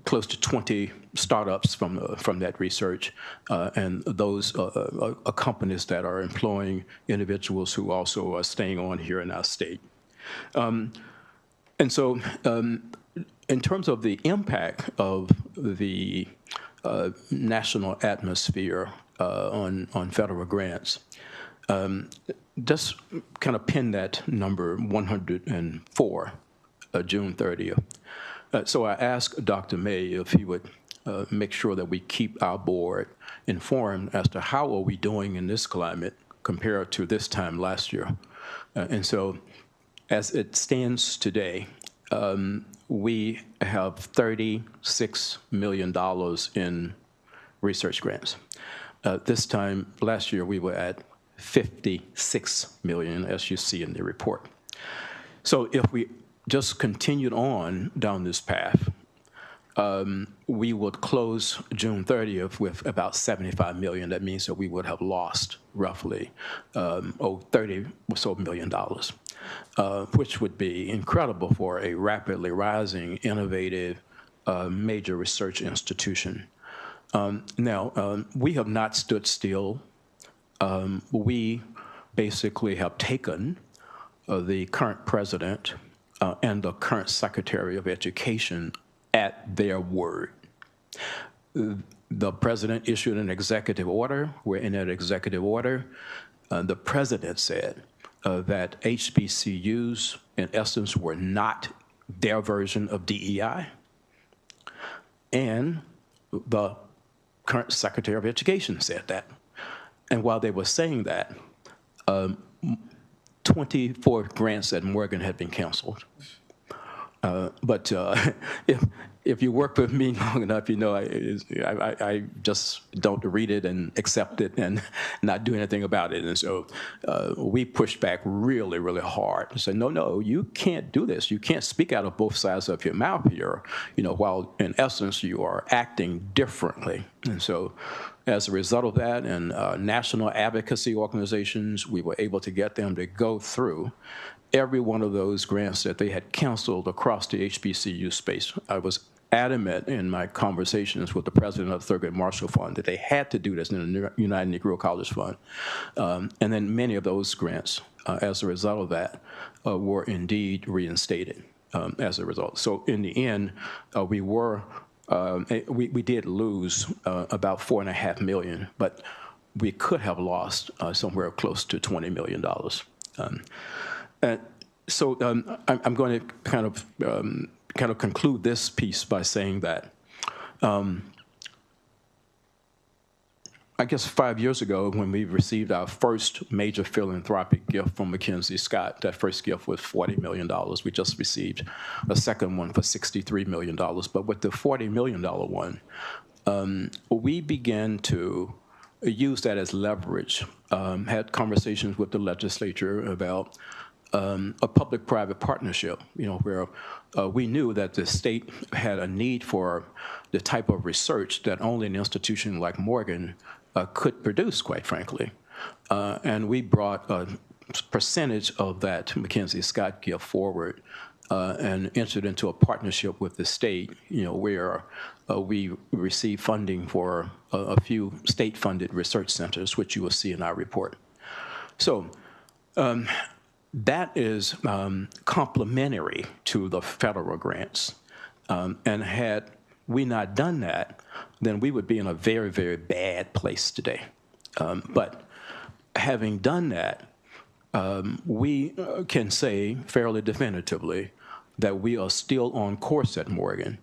close to 20 startups from that research, and those are companies that are employing individuals who also are staying on here in our state. And so in terms of the impact of the national atmosphere on federal grants, just kind of pin that number 104, June 30th. So I asked Dr. May if he would make sure that we keep our board informed as to how are we doing in this climate compared to this time last year. And so as it stands today, we have $36 million in research grants. This time last year, we were at 56 million, as you see in the report. So if we just continued on down this path, we would close June 30th with about 75 million. That means that we would have lost roughly $30 or so million, which would be incredible for a rapidly rising, innovative, major research institution. Now, we have not stood still. We basically have taken the current president and the current Secretary of Education at their word. The president issued an executive order, where in that executive order, the president said that HBCUs, in essence, were not their version of DEI. And the current Secretary of Education said that. And while they were saying that, 24 grants at Morgan had been canceled. But if you work with me long enough, you know I just don't read it and accept it and not do anything about it. And so we pushed back really, really hard and said, no, you can't do this. You can't speak out of both sides of your mouth here, while in essence you are acting differently. And so as a result of that, and national advocacy organizations, we were able to get them to go through every one of those grants that they had canceled across the HBCU space. I was adamant in my conversations with the president of the Thurgood Marshall Fund that they had to do this in the United Negro College Fund. And then many of those grants, as a result of that, were indeed reinstated as a result. So in the end, we did lose about $4.5 million, but we could have lost somewhere close to $20 million. So I'm going to kind of conclude this piece by saying that I guess 5 years ago, when we received our first major philanthropic gift from Mackenzie Scott, that first gift was $40 million. We just received a second one for $63 million. But with the $40 million one, we began to use that as leverage, had conversations with the legislature about a public-private partnership, where we knew that the state had a need for the type of research that only an institution like Morgan could produce, quite frankly. And we brought a percentage of that Mackenzie Scott gift forward and entered into a partnership with the state, where we received funding for a few state-funded research centers, which you will see in our report. So that is complementary to the federal grants. And had we not done that, then we would be in a very, very bad place today. But having done that, we can say fairly definitively that we are still on course at Morgan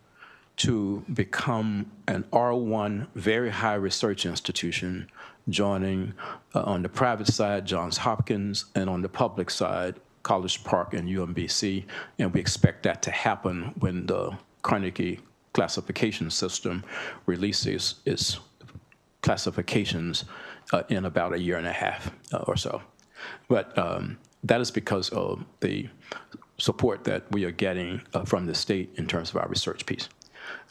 to become an R1 very high research institution, joining on the private side Johns Hopkins, and on the public side College Park and UMBC, and we expect that to happen when the Carnegie classification system releases its classifications in about a year and a half or so. But that is because of the support that we are getting from the state in terms of our research piece.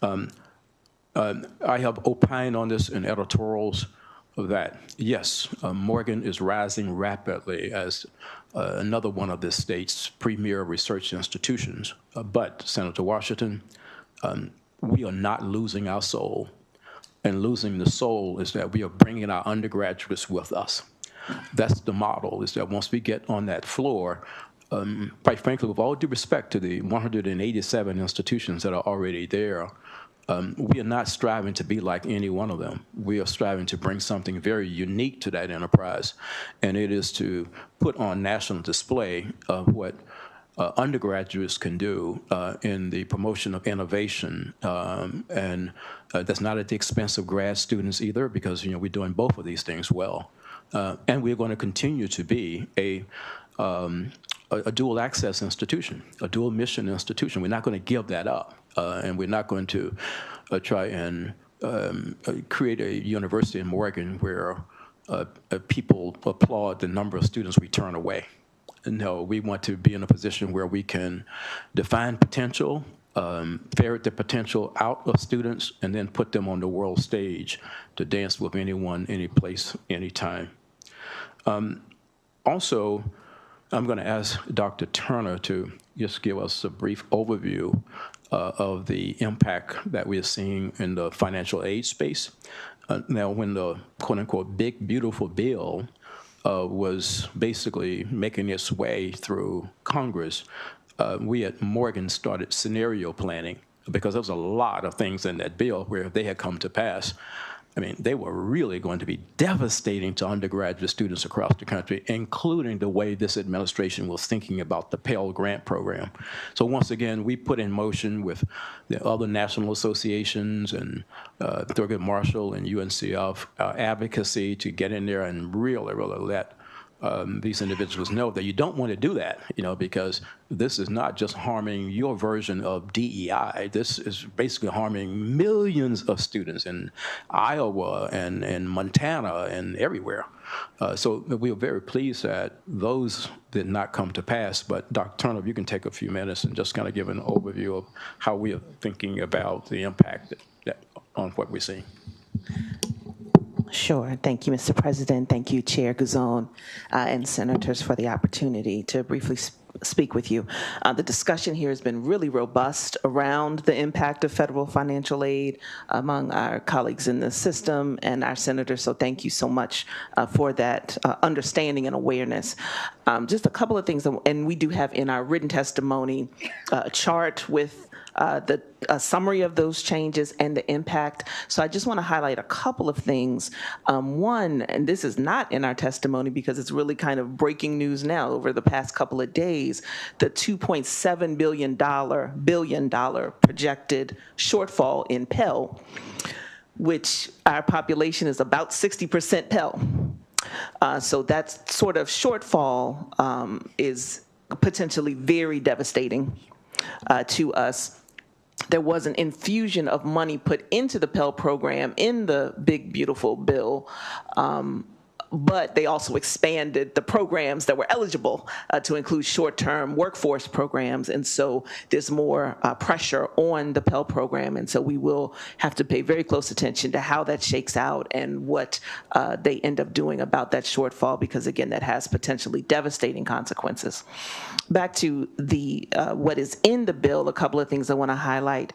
I have opined on this in editorials that, yes, Morgan is rising rapidly as another one of the state's premier research institutions. But, Senator Washington, we are not losing our soul. And losing the soul is that we are bringing our undergraduates with us. That's the model, is that once we get on that floor, quite frankly, with all due respect to the 187 institutions that are already there, we are not striving to be like any one of them. We are striving to bring something very unique to that enterprise, and it is to put on national display what undergraduates can do in the promotion of innovation, and that's not at the expense of grad students either, because we're doing both of these things well, and we're going to continue to be a dual access institution, a dual mission institution. We're not going to give that up, and we're not going to try and create a university in Morgan where people applaud the number of students we turn away. No, we want to be in a position where we can define potential, ferret the potential out of students, and then put them on the world stage to dance with anyone, any place, anytime. Also, I'm going to ask Dr. Turner to just give us a brief overview of the impact that we're seeing in the financial aid space. Now, when the quote-unquote big, beautiful bill was basically making its way through Congress, we at Morgan started scenario planning because there was a lot of things in that bill where if they had come to pass, I mean, they were really going to be devastating to undergraduate students across the country, including the way this administration was thinking about the Pell Grant program. So once again, we put in motion with the other national associations and Thurgood Marshall and UNCF advocacy to get in there and really let these individuals know that you don't want to do that, because this is not just harming your version of DEI. This is basically harming millions of students in Iowa and in Montana and everywhere. So we are very pleased that those did not come to pass. But Dr. Turner, if you can take a few minutes and just kind of give an overview of how we are thinking about the impact on what we're seeing. Sure. Thank you, Mr. President. Thank you, Chair Guzon and senators for the opportunity to briefly speak with you. The discussion here has been really robust around the impact of federal financial aid among our colleagues in the system and our senators, so thank you so much for that understanding and awareness. Just a couple of things, and we do have in our written testimony a chart with a summary of those changes and the impact. So I just want to highlight a couple of things. One, and this is not in our testimony because it's really kind of breaking news now over the past couple of days, the $2.7 billion projected shortfall in Pell, which our population is about 60% Pell. So that sort of shortfall is potentially very devastating to us. There was an infusion of money put into the Pell program in the big, beautiful bill, but they also expanded the programs that were eligible to include short-term workforce programs, and so there's more pressure on the Pell program, and so we will have to pay very close attention to how that shakes out and what they end up doing about that shortfall, because again, that has potentially devastating consequences. Back to the what is in the bill, a couple of things I want to highlight.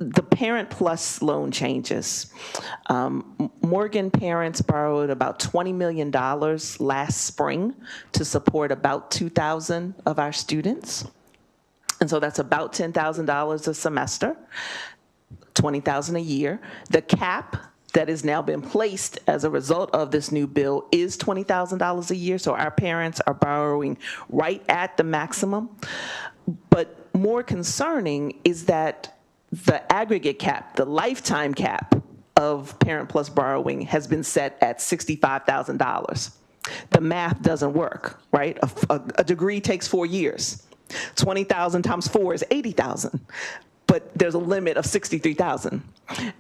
The Parent Plus loan changes. Morgan parents borrowed about $20 million last spring to support about 2,000 of our students. And so that's about $10,000 a semester, $20,000 a year. The cap that has now been placed as a result of this new bill is $20,000 a year, so our parents are borrowing right at the maximum. But more concerning is that the aggregate cap, the lifetime cap of Parent Plus borrowing has been set at $65,000. The math doesn't work, right? A degree takes 4 years. 20,000 times 4 is 80,000. But there's a limit of 63,000.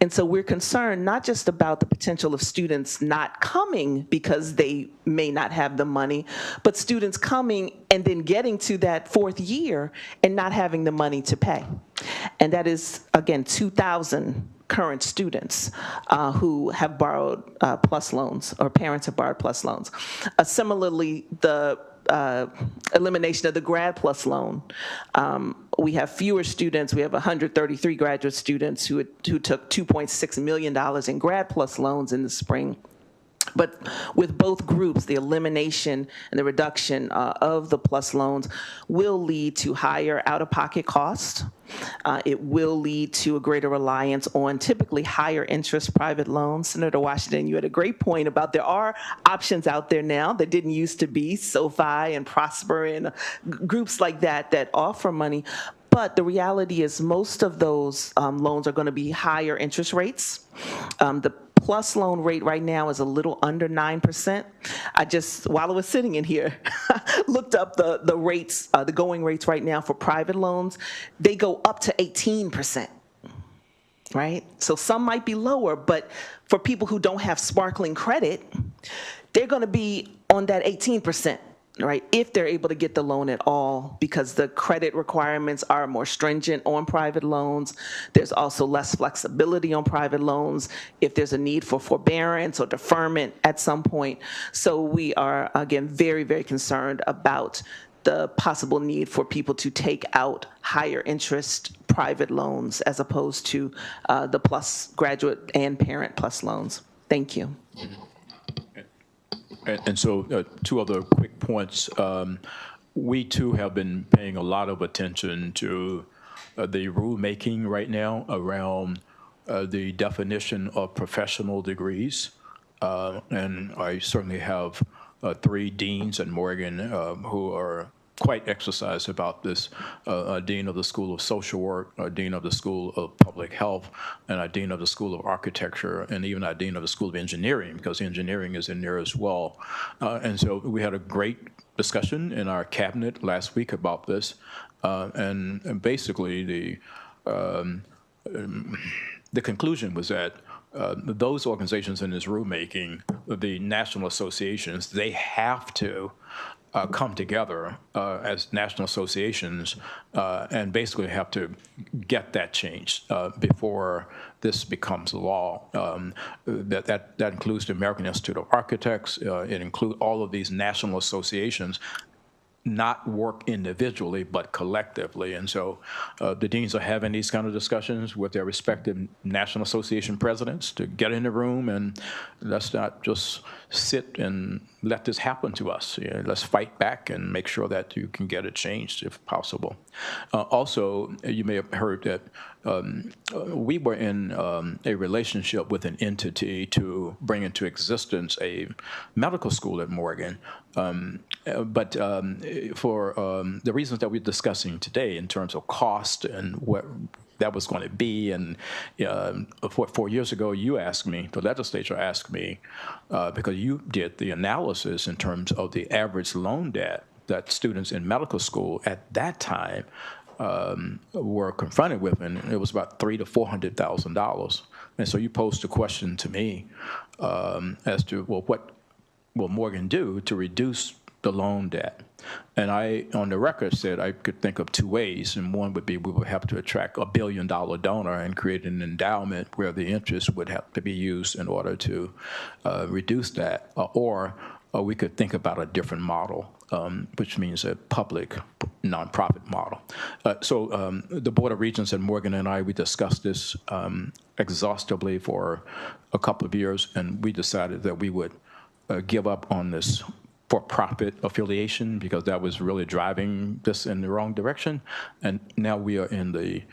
And so we're concerned not just about the potential of students not coming because they may not have the money, but students coming and then getting to that fourth year and not having the money to pay. And that is, again, 2,000 current students who have borrowed PLUS loans, or parents have borrowed PLUS loans. Similarly, the elimination of the Grad Plus loan. We have fewer students. We have 133 graduate students who took $2.6 million in Grad Plus loans in the spring. But with both groups, the elimination and the reduction of the PLUS loans will lead to higher out-of-pocket costs. It will lead to a greater reliance on typically higher interest private loans. Senator Washington, you had a great point about there are options out there now that didn't used to be, SoFi and Prosper and groups like that that offer money. But the reality is most of those loans are going to be higher interest rates. The PLUS loan rate right now is a little under 9%. I just, while I was sitting in here, looked up the rates, the going rates right now for private loans. They go up to 18%, right? So some might be lower, but for people who don't have sparkling credit, they're going to be on that 18%. Right, if they're able to get the loan at all, because the credit requirements are more stringent on private loans. There's also less flexibility on private loans if there's a need for forbearance or deferment at some point. So we are, again, very, very concerned about the possible need for people to take out higher interest private loans as opposed to the PLUS graduate and parent PLUS loans. Thank you. And so two other quick points. We too have been paying a lot of attention to the rulemaking right now around the definition of professional degrees. And I certainly have 3 deans at Morgan who are quite exercised about this, a dean of the School of Social Work, a dean of the School of Public Health, and a dean of the School of Architecture, and even a dean of the School of Engineering, because engineering is in there as well. And so we had a great discussion in our cabinet last week about this, and basically the conclusion was that those organizations in this rulemaking, the national associations, they have to come together as national associations and basically have to get that changed before this becomes law. That includes the American Institute of Architects. It includes all of these national associations, not work individually, but collectively. And so the deans are having these kind of discussions with their respective national association presidents to get in the room, and let's not just sit and let this happen to us. Let's fight back and make sure that you can get it changed if possible. Also, you may have heard that we were in a relationship with an entity to bring into existence a medical school at Morgan. But for the reasons that we're discussing today in terms of cost and what that was going to be, and 4 years ago you asked me, the legislature asked me, because you did the analysis in terms of the average loan debt that students in medical school at that time were confronted with, and it was about $300,000 to $400,000. And so you posed a question to me as to, well, what will Morgan do to reduce the loan debt? And I, on the record, said I could think of 2 ways, and one would be we would have to attract $1 billion donor and create an endowment where the interest would have to be used in order to reduce that, or we could think about a different model, which means a public nonprofit model. So the Board of Regents at Morgan and I, we discussed this exhaustively for a couple of years, and we decided that we would give up on this for-profit affiliation because that was really driving this in the wrong direction. And now we are in the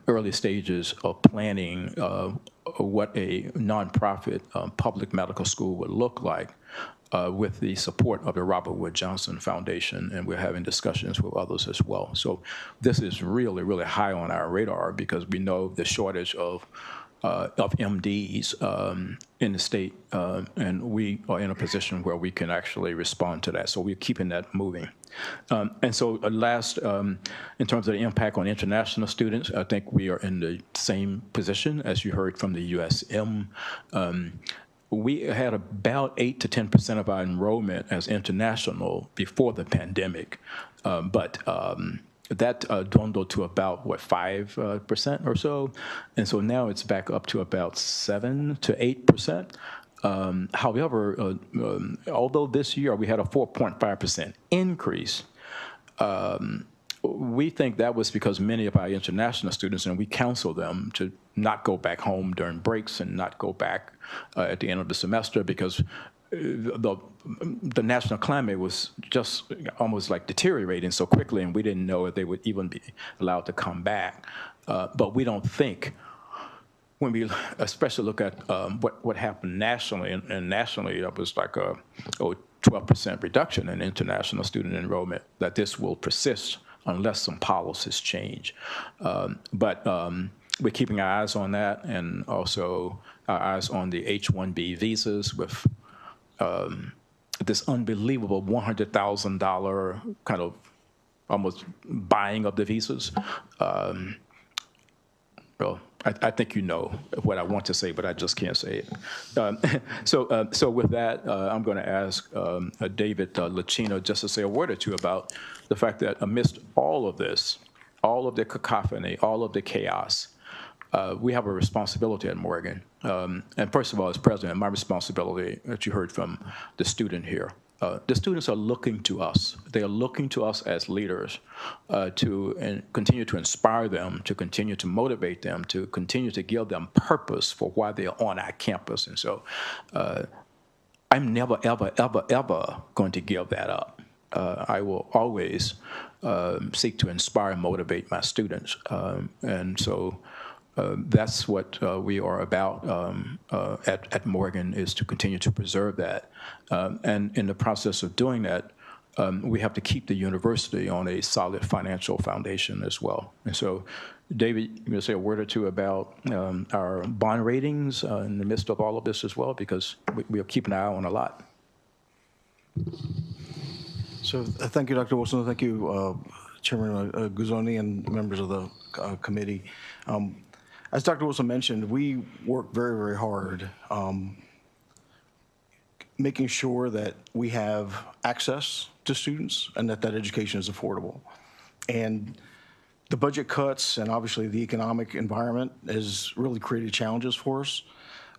early stages of planning what a nonprofit public medical school would look like with the support of the Robert Wood Johnson Foundation, and we're having discussions with others as well. So this is really, really high on our radar because we know the shortage of MDs in the state, and we are in a position where we can actually respond to that. So we're keeping that moving. And so last, in terms of the impact on international students, I think we are in the same position as you heard from the USM. We had about 8 to 10% of our enrollment as international before the pandemic, but that dwindled to about, 5% or so. And so now it's back up to about 7 to 8%. However, although this year we had a 4.5% increase, we think that was because many of our international students, and we counsel them to not go back home during breaks and not go back at the end of the semester because the national climate was just almost like deteriorating so quickly, and we didn't know if they would even be allowed to come back. But we don't think, when we especially look at what happened nationally, and nationally it was like a 12% reduction in international student enrollment, that this will persist unless some policies change. But we're keeping our eyes on that, and also our eyes on the H-1B visas with this unbelievable $100,000 kind of almost buying of the visas. Well, I think you know what I want to say, but I just can't say it. So with that, I'm going to ask David Lacino just to say a word or two about the fact that amidst all of this, all of the cacophony, all of the chaos, we have a responsibility at Morgan. And first of all, as president, my responsibility that you heard from the student here. The students are looking to us. They are looking to us as leaders to continue to inspire them, to continue to motivate them, to continue to give them purpose for why they are on our campus. And so I'm never, ever, ever, ever going to give that up. I will always seek to inspire and motivate my students. And so that's what we are about at Morgan, is to continue to preserve that. And in the process of doing that, we have to keep the university on a solid financial foundation as well. And so, David, you going to say a word or two about our bond ratings in the midst of all of this as well, because we'll keep an eye on a lot. So thank you, Dr. Wilson. Thank you, Chairman Guzzoni and members of the committee. As Dr. Wilson mentioned, we work very, very hard making sure that we have access to students and that education is affordable. And the budget cuts and obviously the economic environment has really created challenges for us.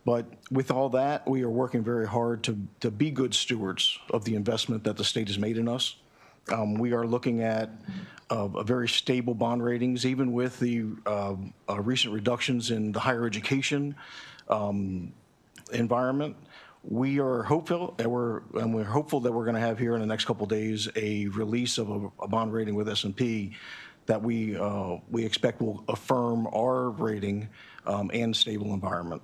But with all that, we are working very hard to be good stewards of the investment that the state has made in us. We are looking at a very stable bond ratings, even with the recent reductions in the higher education environment. We are hopeful, and we're hopeful that we're going to have here in the next couple of days a release of a bond rating with S&P that we expect will affirm our rating and stable environment.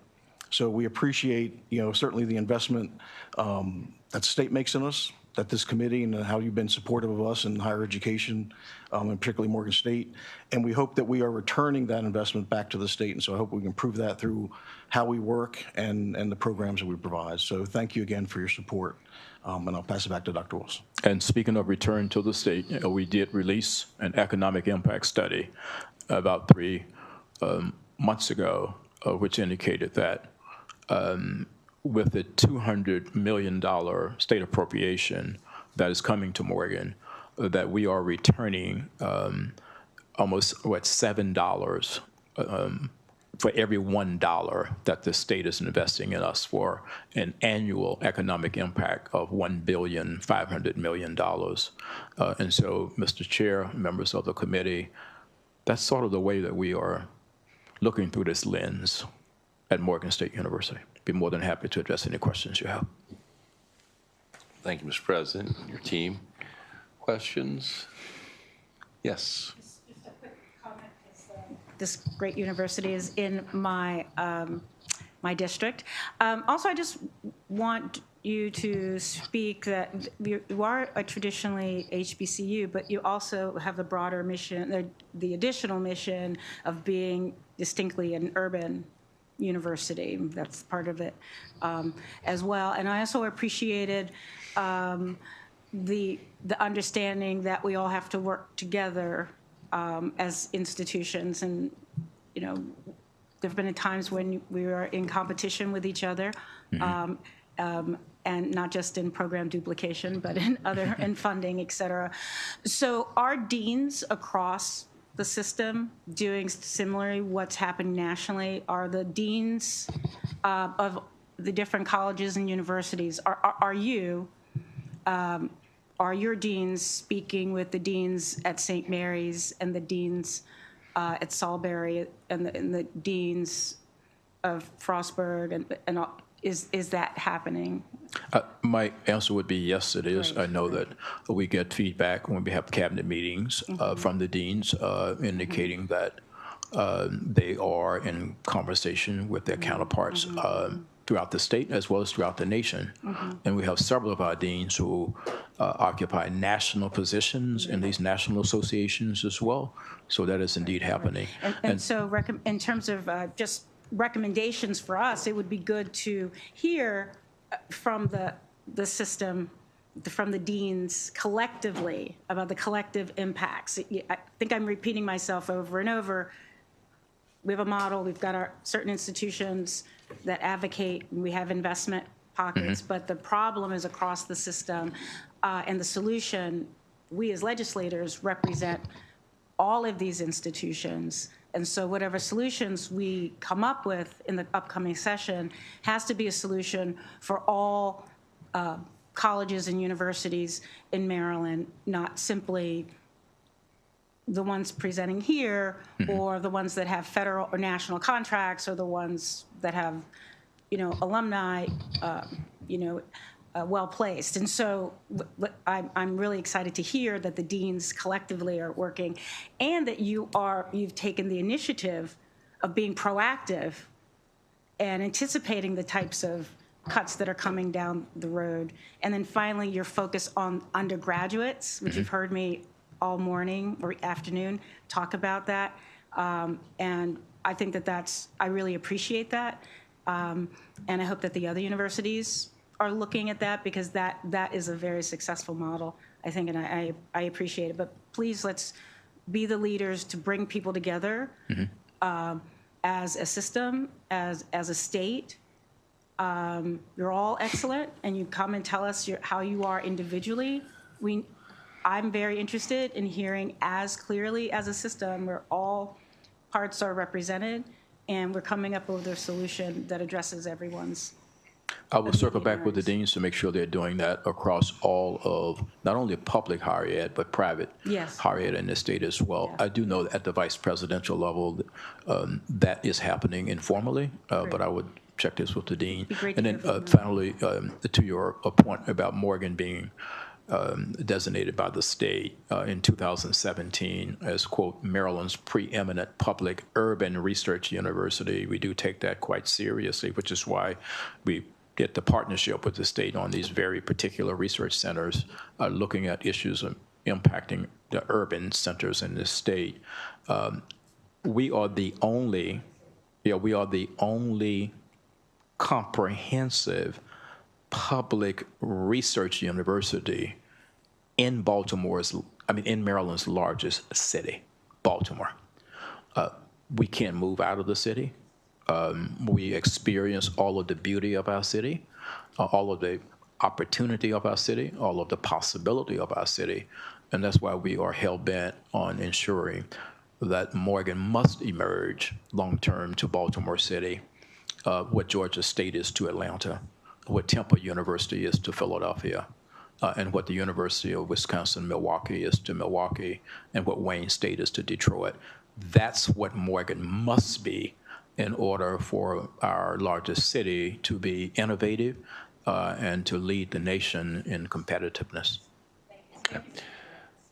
So we appreciate, certainly the investment that the state makes in us, that this committee and how you've been supportive of us in higher education, and particularly Morgan State. And we hope that we are returning that investment back to the state. And so I hope we can prove that through how we work and the programs that we provide. So thank you again for your support. And I'll pass it back to Dr. Wilson. And speaking of return to the state, we did release an economic impact study about 3 months ago, which indicated that with the $200 million state appropriation that is coming to Morgan, that we are returning almost, $7 for every $1 that the state is investing in us, for an annual economic impact of $1.5 billion. And so, Mr. Chair, members of the committee, that's sort of the way that we are looking through this lens at Morgan State University. Be more than happy to address any questions you have. Thank you, Mr. President, your team. Questions? Yes. Just a quick comment, because this great university is in my my district. Also, I just want you to speak that you are a traditionally HBCU, but you also have the broader mission, the additional mission of being distinctly an urban university. That's part of it as well. And I also appreciated the understanding that we all have to work together as institutions. And, there have been times when we are in competition with each other, and not just in program duplication, but in funding, et cetera. So our deans across the system doing similarly what's happening nationally? Are the deans of the different colleges and universities, are your deans speaking with the deans at St. Mary's and the deans at Salisbury and the deans of Frostburg, and is that happening? My answer would be yes, it is. Great. I know that we get feedback when we have cabinet meetings from the deans indicating that they are in conversation with their counterparts throughout the state as well as throughout the nation. And we have several of our deans who occupy national positions in these national associations as well. So that is indeed happening. And so in terms of just recommendations for us, it would be good to hear from the system, from the deans collectively, about the collective impacts. I think I'm repeating myself over and over. We have a model, we've got our certain institutions that advocate, and we have investment pockets, but the problem is across the system, and the solution, we as legislators represent all of these institutions. And so whatever solutions we come up with in the upcoming session has to be a solution for all colleges and universities in Maryland, not simply the ones presenting here or the ones that have federal or national contracts or the ones that have, alumni, well-placed. And so I'm really excited to hear that the deans collectively are working and that you've taken the initiative of being proactive and anticipating the types of cuts that are coming down the road. And then finally, your focus on undergraduates, which you've heard me all morning or afternoon talk about that. And I think I really appreciate that. And I hope that the other universities are looking at that, because that is a very successful model, I think, and I appreciate it. But please, let's be the leaders to bring people together as a system, as a state. You're all excellent, and you come and tell us how you are individually. I'm very interested in hearing as clearly as a system where all parts are represented, and we're coming up with a solution that addresses everyone's. I will circle back with the deans to make sure they're doing that across all of, not only public higher ed, but private Yes. higher ed in the state as well. Yeah. I do know that at the vice presidential level, that is happening informally, but I would check this with the dean. Be great And to then hear from them. finally, to your point about Morgan being designated by the state in 2017 as, quote, Maryland's preeminent public urban research university. We do take that quite seriously, which is why we get the partnership with the state on these very particular research centers, looking at issues of impacting the urban centers in the state. We are the only comprehensive public research university in Maryland's largest city, Baltimore. We can't move out of the city. We experience all of the beauty of our city, all of the opportunity of our city, all of the possibility of our city, and that's why we are hell-bent on ensuring that Morgan must emerge long-term to Baltimore City, what Georgia State is to Atlanta, what Temple University is to Philadelphia, and what the University of Wisconsin-Milwaukee is to Milwaukee, and what Wayne State is to Detroit. That's what Morgan must be in order for our largest city to be innovative and to lead the nation in competitiveness. Okay.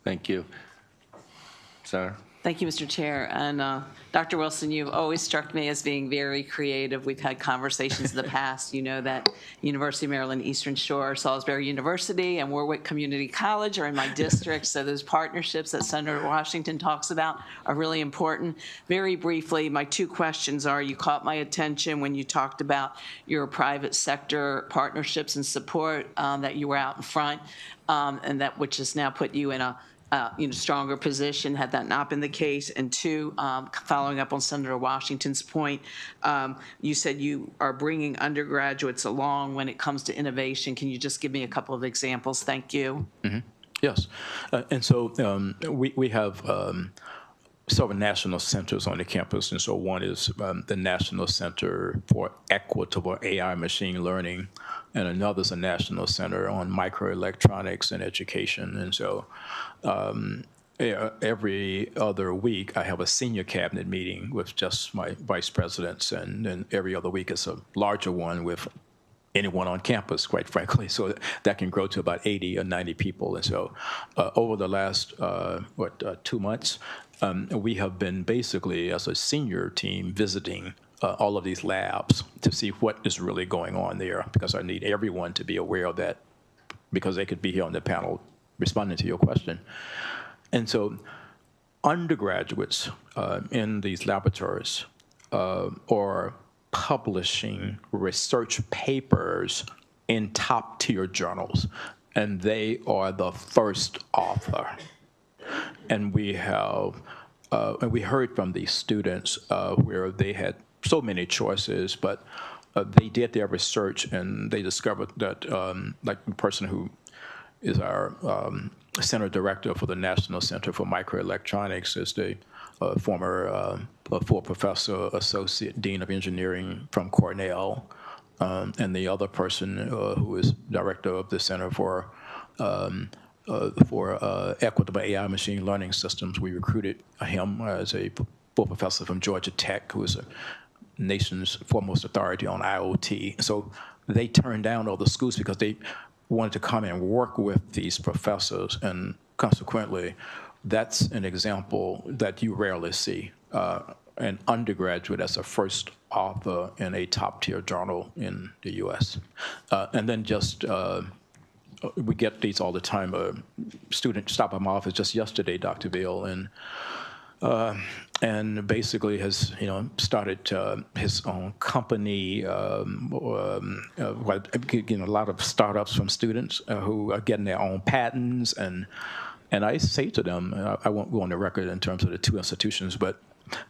Thank you. Senator? Thank you, Mr. Chair. And Dr. Wilson, you've always struck me as being very creative. We've had conversations in the past. You know that University of Maryland Eastern Shore, Salisbury University, and Warwick Community College are in my district. So those partnerships that Senator Washington talks about are really important. Very briefly, my two questions are, you caught my attention when you talked about your private sector partnerships and support, that you were out in front, and that which has now put you in a stronger position, had that not been the case. And two, following up on Senator Washington's point, you said you are bringing undergraduates along when it comes to innovation. Can you just give me a couple of examples? Thank you. Mm-hmm. Yes. And so we have several national centers on the campus. And so one is the National Center for Equitable AI Machine Learning, and another is a National Center on Microelectronics and Education. And so every other week, I have a senior cabinet meeting with just my vice presidents, and then every other week is a larger one with anyone on campus, quite frankly. So that can grow to about 80 or 90 people. And so over the last, 2 months, we have been basically, as a senior team, visiting all of these labs to see what is really going on there, because I need everyone to be aware of that, because they could be here on the panel responding to your question. And so undergraduates in these laboratories are publishing research papers in top-tier journals, and they are the first author. And we have, and we heard from these students where they had so many choices, but they did their research and they discovered that, like the person who is our center director for the National Center for Microelectronics is the former full professor, associate dean of engineering from Cornell, and the other person who is director of the Center for Equitable AI Machine Learning Systems. We recruited him as a full professor from Georgia Tech, who is a nation's foremost authority on IoT. So they turned down all the schools because they wanted to come and work with these professors, and consequently, that's an example that you rarely see. An undergraduate as a first author in a top-tier journal in the U.S. And then just, we get these all the time. A student stopped by my office just yesterday, Dr. Beal, and basically has, started his own company, getting a lot of startups from students who are getting their own patents. And I say to them, I won't go on the record in terms of the two institutions, but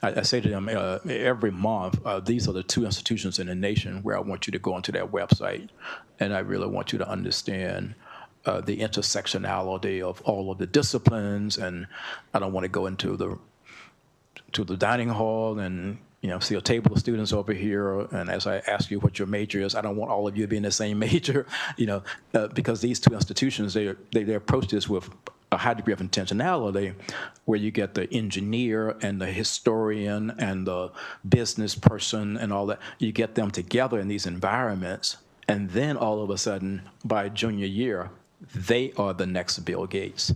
I say to them every month, these are the two institutions in the nation where I want you to go onto their website, and I really want you to understand the intersectionality of all of the disciplines. And I don't want to go into the dining hall and see a table of students over here, and as I ask you what your major is, I don't want all of you to be in the same major, because these two institutions, they approach this with a high degree of intentionality, where you get the engineer and the historian and the business person and all that. You get them together in these environments, and then all of a sudden, by junior year, they are the next Bill Gates.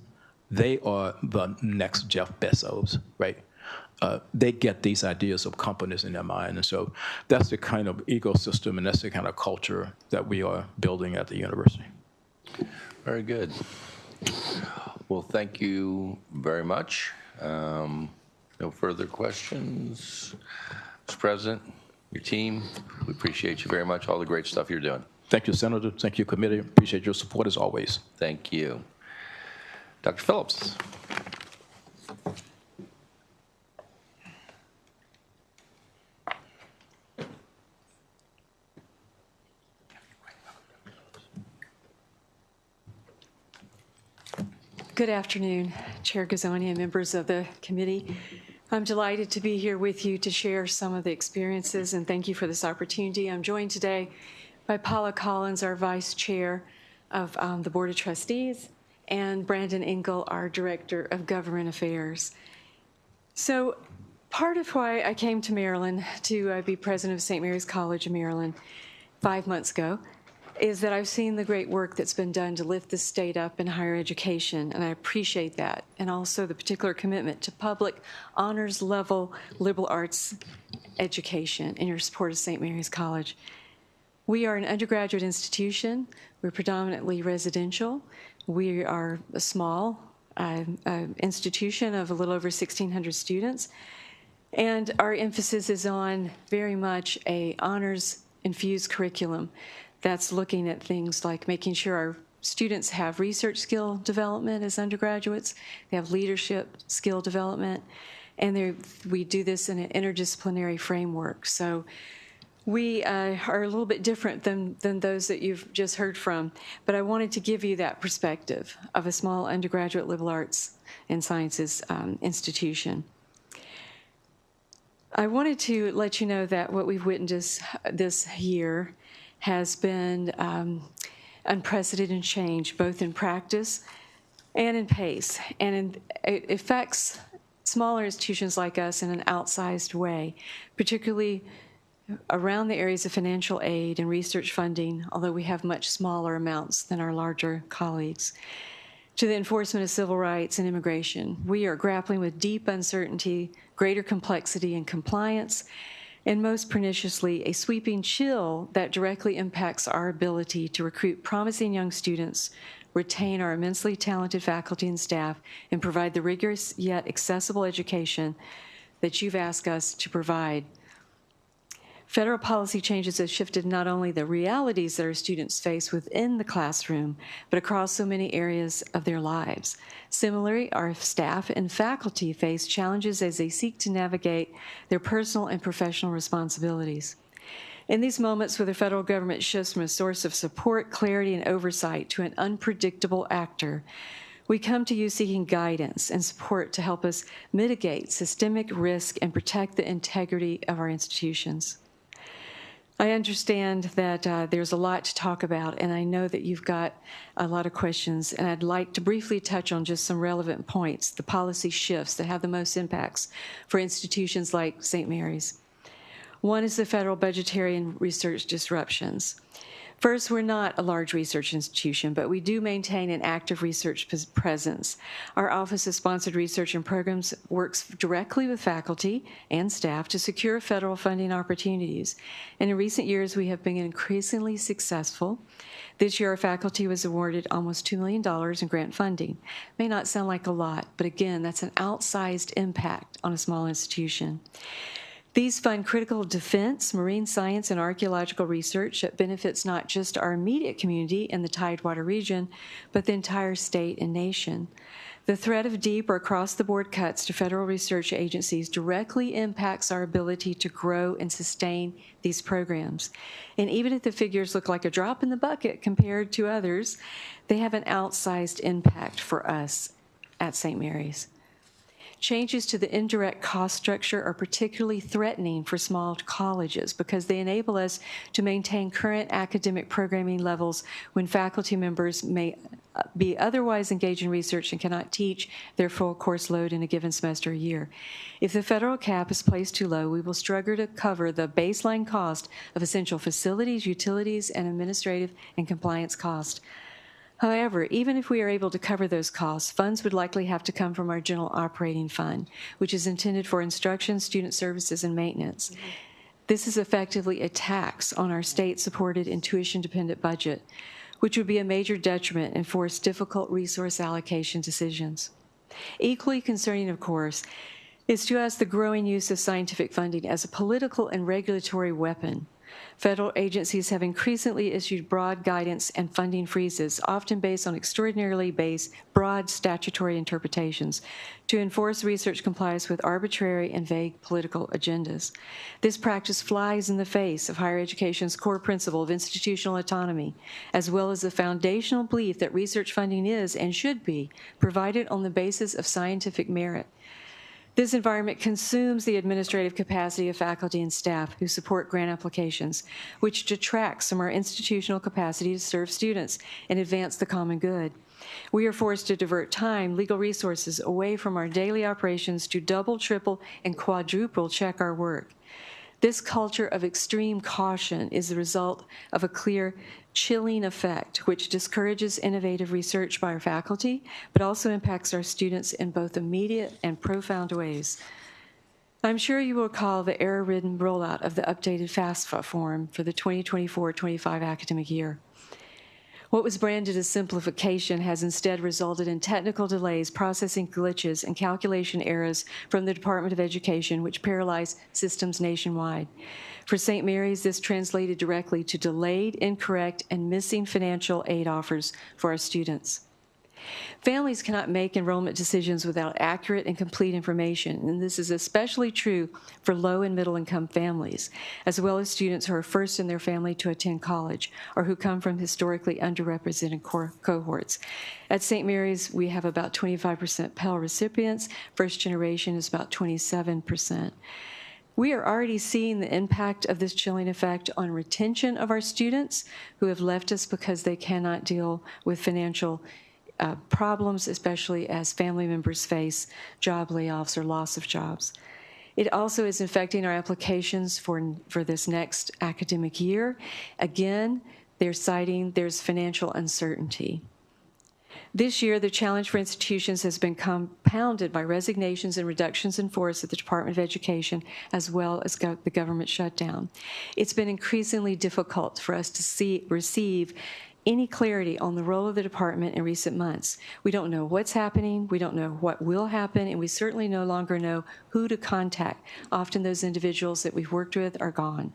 They are the next Jeff Bezos, right? They get these ideas of companies in their mind. And so that's the kind of ecosystem and that's the kind of culture that we are building at the university. Very good. Well, thank you very much. No further questions. Mr. President, your team, we appreciate you very much, all the great stuff you're doing. Thank you, Senator. Thank you, committee. Appreciate your support as always. Thank you. Dr. Phillips. Good afternoon, Chair Gazzoni and members of the committee. I'm delighted to be here with you to share some of the experiences, and thank you for this opportunity. I'm joined today by Paula Collins, our Vice Chair of the Board of Trustees, and Brandon Engel, our Director of Government Affairs. So part of why I came to Maryland to be president of St. Mary's College of Maryland 5 months ago is that I've seen the great work that's been done to lift the state up in higher education, and I appreciate that, and also the particular commitment to public honors level liberal arts education and your support of St. Mary's College. We are an undergraduate institution. We're predominantly residential. We are a small institution of a little over 1,600 students, and our emphasis is on very much a honors-infused curriculum that's looking at things like making sure our students have research skill development as undergraduates, they have leadership skill development, and we do this in an interdisciplinary framework. So we are a little bit different than those that you've just heard from, but I wanted to give you that perspective of a small undergraduate liberal arts and sciences institution. I wanted to let you know that what we've witnessed this year has been unprecedented change, both in practice and in pace. And it affects smaller institutions like us in an outsized way, particularly around the areas of financial aid and research funding, although we have much smaller amounts than our larger colleagues, to the enforcement of civil rights and immigration. We are grappling with deep uncertainty, greater complexity and compliance, and most perniciously, a sweeping chill that directly impacts our ability to recruit promising young students, retain our immensely talented faculty and staff, and provide the rigorous yet accessible education that you've asked us to provide. Federal policy changes have shifted not only the realities that our students face within the classroom, but across so many areas of their lives. Similarly, our staff and faculty face challenges as they seek to navigate their personal and professional responsibilities. In these moments where the federal government shifts from a source of support, clarity, and oversight to an unpredictable actor, we come to you seeking guidance and support to help us mitigate systemic risk and protect the integrity of our institutions. I understand that there's a lot to talk about, and I know that you've got a lot of questions, and I'd like to briefly touch on just some relevant points, the policy shifts that have the most impacts for institutions like St. Mary's. One is the federal budgetary and research disruptions. First, we're not a large research institution, but we do maintain an active research presence. Our Office of Sponsored Research and Programs works directly with faculty and staff to secure federal funding opportunities. And in recent years, we have been increasingly successful. This year, our faculty was awarded almost $2 million in grant funding. May not sound like a lot, but again, that's an outsized impact on a small institution. These fund critical defense, marine science, and archaeological research that benefits not just our immediate community in the Tidewater region, but the entire state and nation. The threat of deep or across-the-board cuts to federal research agencies directly impacts our ability to grow and sustain these programs. And even if the figures look like a drop in the bucket compared to others, they have an outsized impact for us at St. Mary's. Changes to the indirect cost structure are particularly threatening for small colleges because they enable us to maintain current academic programming levels when faculty members may be otherwise engaged in research and cannot teach their full course load in a given semester or year. If the federal cap is placed too low, we will struggle to cover the baseline cost of essential facilities, utilities, and administrative and compliance costs. However, even if we are able to cover those costs, funds would likely have to come from our general operating fund, which is intended for instruction, student services, and maintenance. This is effectively a tax on our state-supported and tuition-dependent budget, which would be a major detriment and force difficult resource allocation decisions. Equally concerning, of course, is to us the growing use of scientific funding as a political and regulatory weapon. Federal agencies have increasingly issued broad guidance and funding freezes, often based on extraordinarily broad statutory interpretations, to enforce research compliance with arbitrary and vague political agendas. This practice flies in the face of higher education's core principle of institutional autonomy, as well as the foundational belief that research funding is and should be provided on the basis of scientific merit. This environment consumes the administrative capacity of faculty and staff who support grant applications, which detracts from our institutional capacity to serve students and advance the common good. We are forced to divert time, legal resources away from our daily operations to double, triple, and quadruple check our work. This culture of extreme caution is the result of a clear chilling effect, which discourages innovative research by our faculty, but also impacts our students in both immediate and profound ways. I'm sure you will recall the error-ridden rollout of the updated FAFSA form for the 2024-25 academic year. What was branded as simplification has instead resulted in technical delays, processing glitches, and calculation errors from the Department of Education, which paralyzed systems nationwide. For St. Mary's, this translated directly to delayed, incorrect, and missing financial aid offers for our students. Families cannot make enrollment decisions without accurate and complete information, and this is especially true for low and middle income families, as well as students who are first in their family to attend college or who come from historically underrepresented cohorts. At St. Mary's, we have about 25% Pell recipients. First generation is about 27%. We are already seeing the impact of this chilling effect on retention of our students who have left us because they cannot deal with financial problems, especially as family members face job layoffs or loss of jobs. It also is affecting our applications for this next academic year. Again, they're citing there's financial uncertainty. This year, the challenge for institutions has been compounded by resignations and reductions in force at the Department of Education, as well as the government shutdown. It's been increasingly difficult for us to receive any clarity on the role of the department in recent months. We don't know what's happening, we don't know what will happen, and we certainly no longer know who to contact. Often those individuals that we've worked with are gone.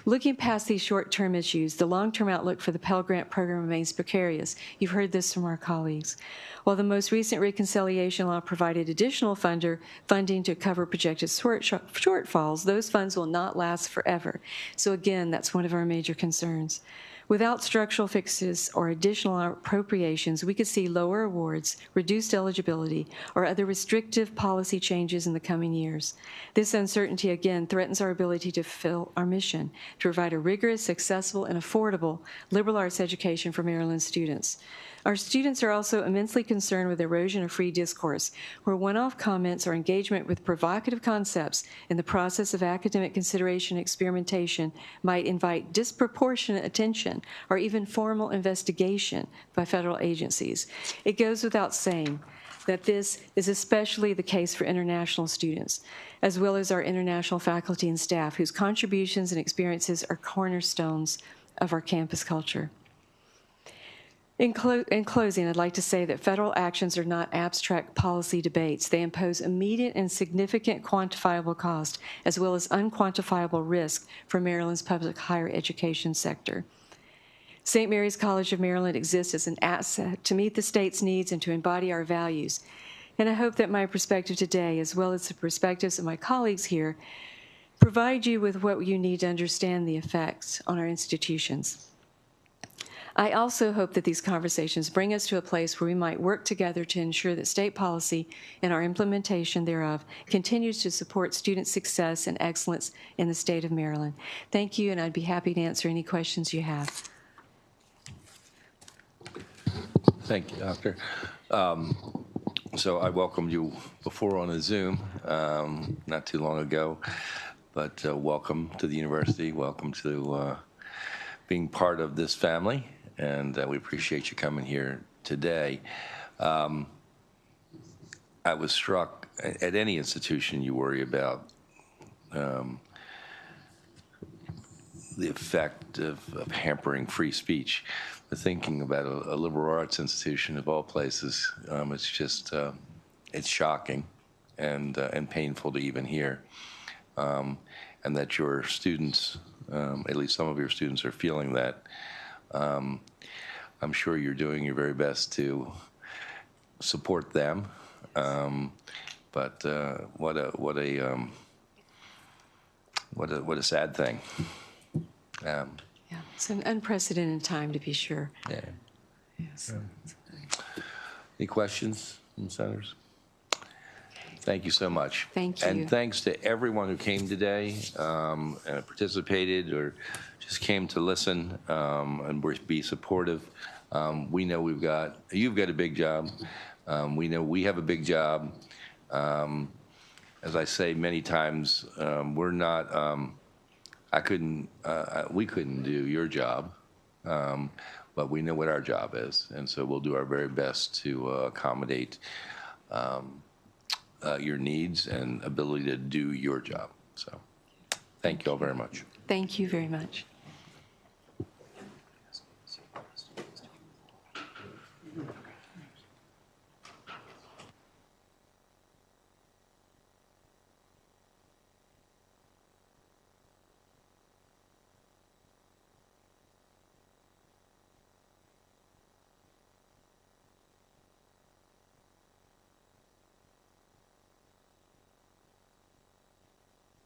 Looking past these short-term issues, the long-term outlook for the Pell Grant program remains precarious. You've heard this from our colleagues. While the most recent reconciliation law provided additional funding to cover projected shortfalls, those funds will not last forever. So again, that's one of our major concerns. Without structural fixes or additional appropriations, we could see lower awards, reduced eligibility, or other restrictive policy changes in the coming years. This uncertainty, again, threatens our ability to fulfill our mission, to provide a rigorous, accessible, and affordable liberal arts education for Maryland students. Our students are also immensely concerned with erosion of free discourse, where one-off comments or engagement with provocative concepts in the process of academic consideration and experimentation might invite disproportionate attention prosecution or even formal investigation by federal agencies. It goes without saying that this is especially the case for international students, as well as our international faculty and staff, whose contributions and experiences are cornerstones of our campus culture. In closing, I'd like to say that federal actions are not abstract policy debates. They impose immediate and significant quantifiable cost, as well as unquantifiable risk for Maryland's public higher education sector. St. Mary's College of Maryland exists as an asset to meet the state's needs and to embody our values. And I hope that my perspective today, as well as the perspectives of my colleagues here, provide you with what you need to understand the effects on our institutions. I also hope that these conversations bring us to a place where we might work together to ensure that state policy and our implementation thereof continues to support student success and excellence in the state of Maryland. Thank you, and I'd be happy to answer any questions you have. Thank you, Doctor. So I welcomed you before on a Zoom not too long ago, but welcome to the university. Welcome to being part of this family, and we appreciate you coming here today. I was struck, at any institution you worry about, the effect of hampering free speech. But thinking about a liberal arts institution of all places, it's just, it's shocking and painful to even hear. And that your students, at least some of your students, are feeling that. I'm sure you're doing your very best to support them. But what a sad thing. Yeah, it's an unprecedented time, to be sure. Yeah. Yes. Any questions from senators? Thank you so much. Thank you. And thanks to everyone who came today and participated or just came to listen and be supportive. We know you've got a big job. We know we have a big job. As I say many times, we're not. We couldn't do your job, but we know what our job is, and so we'll do our very best to accommodate your needs and ability to do your job. So thank you all very much. Thank you very much.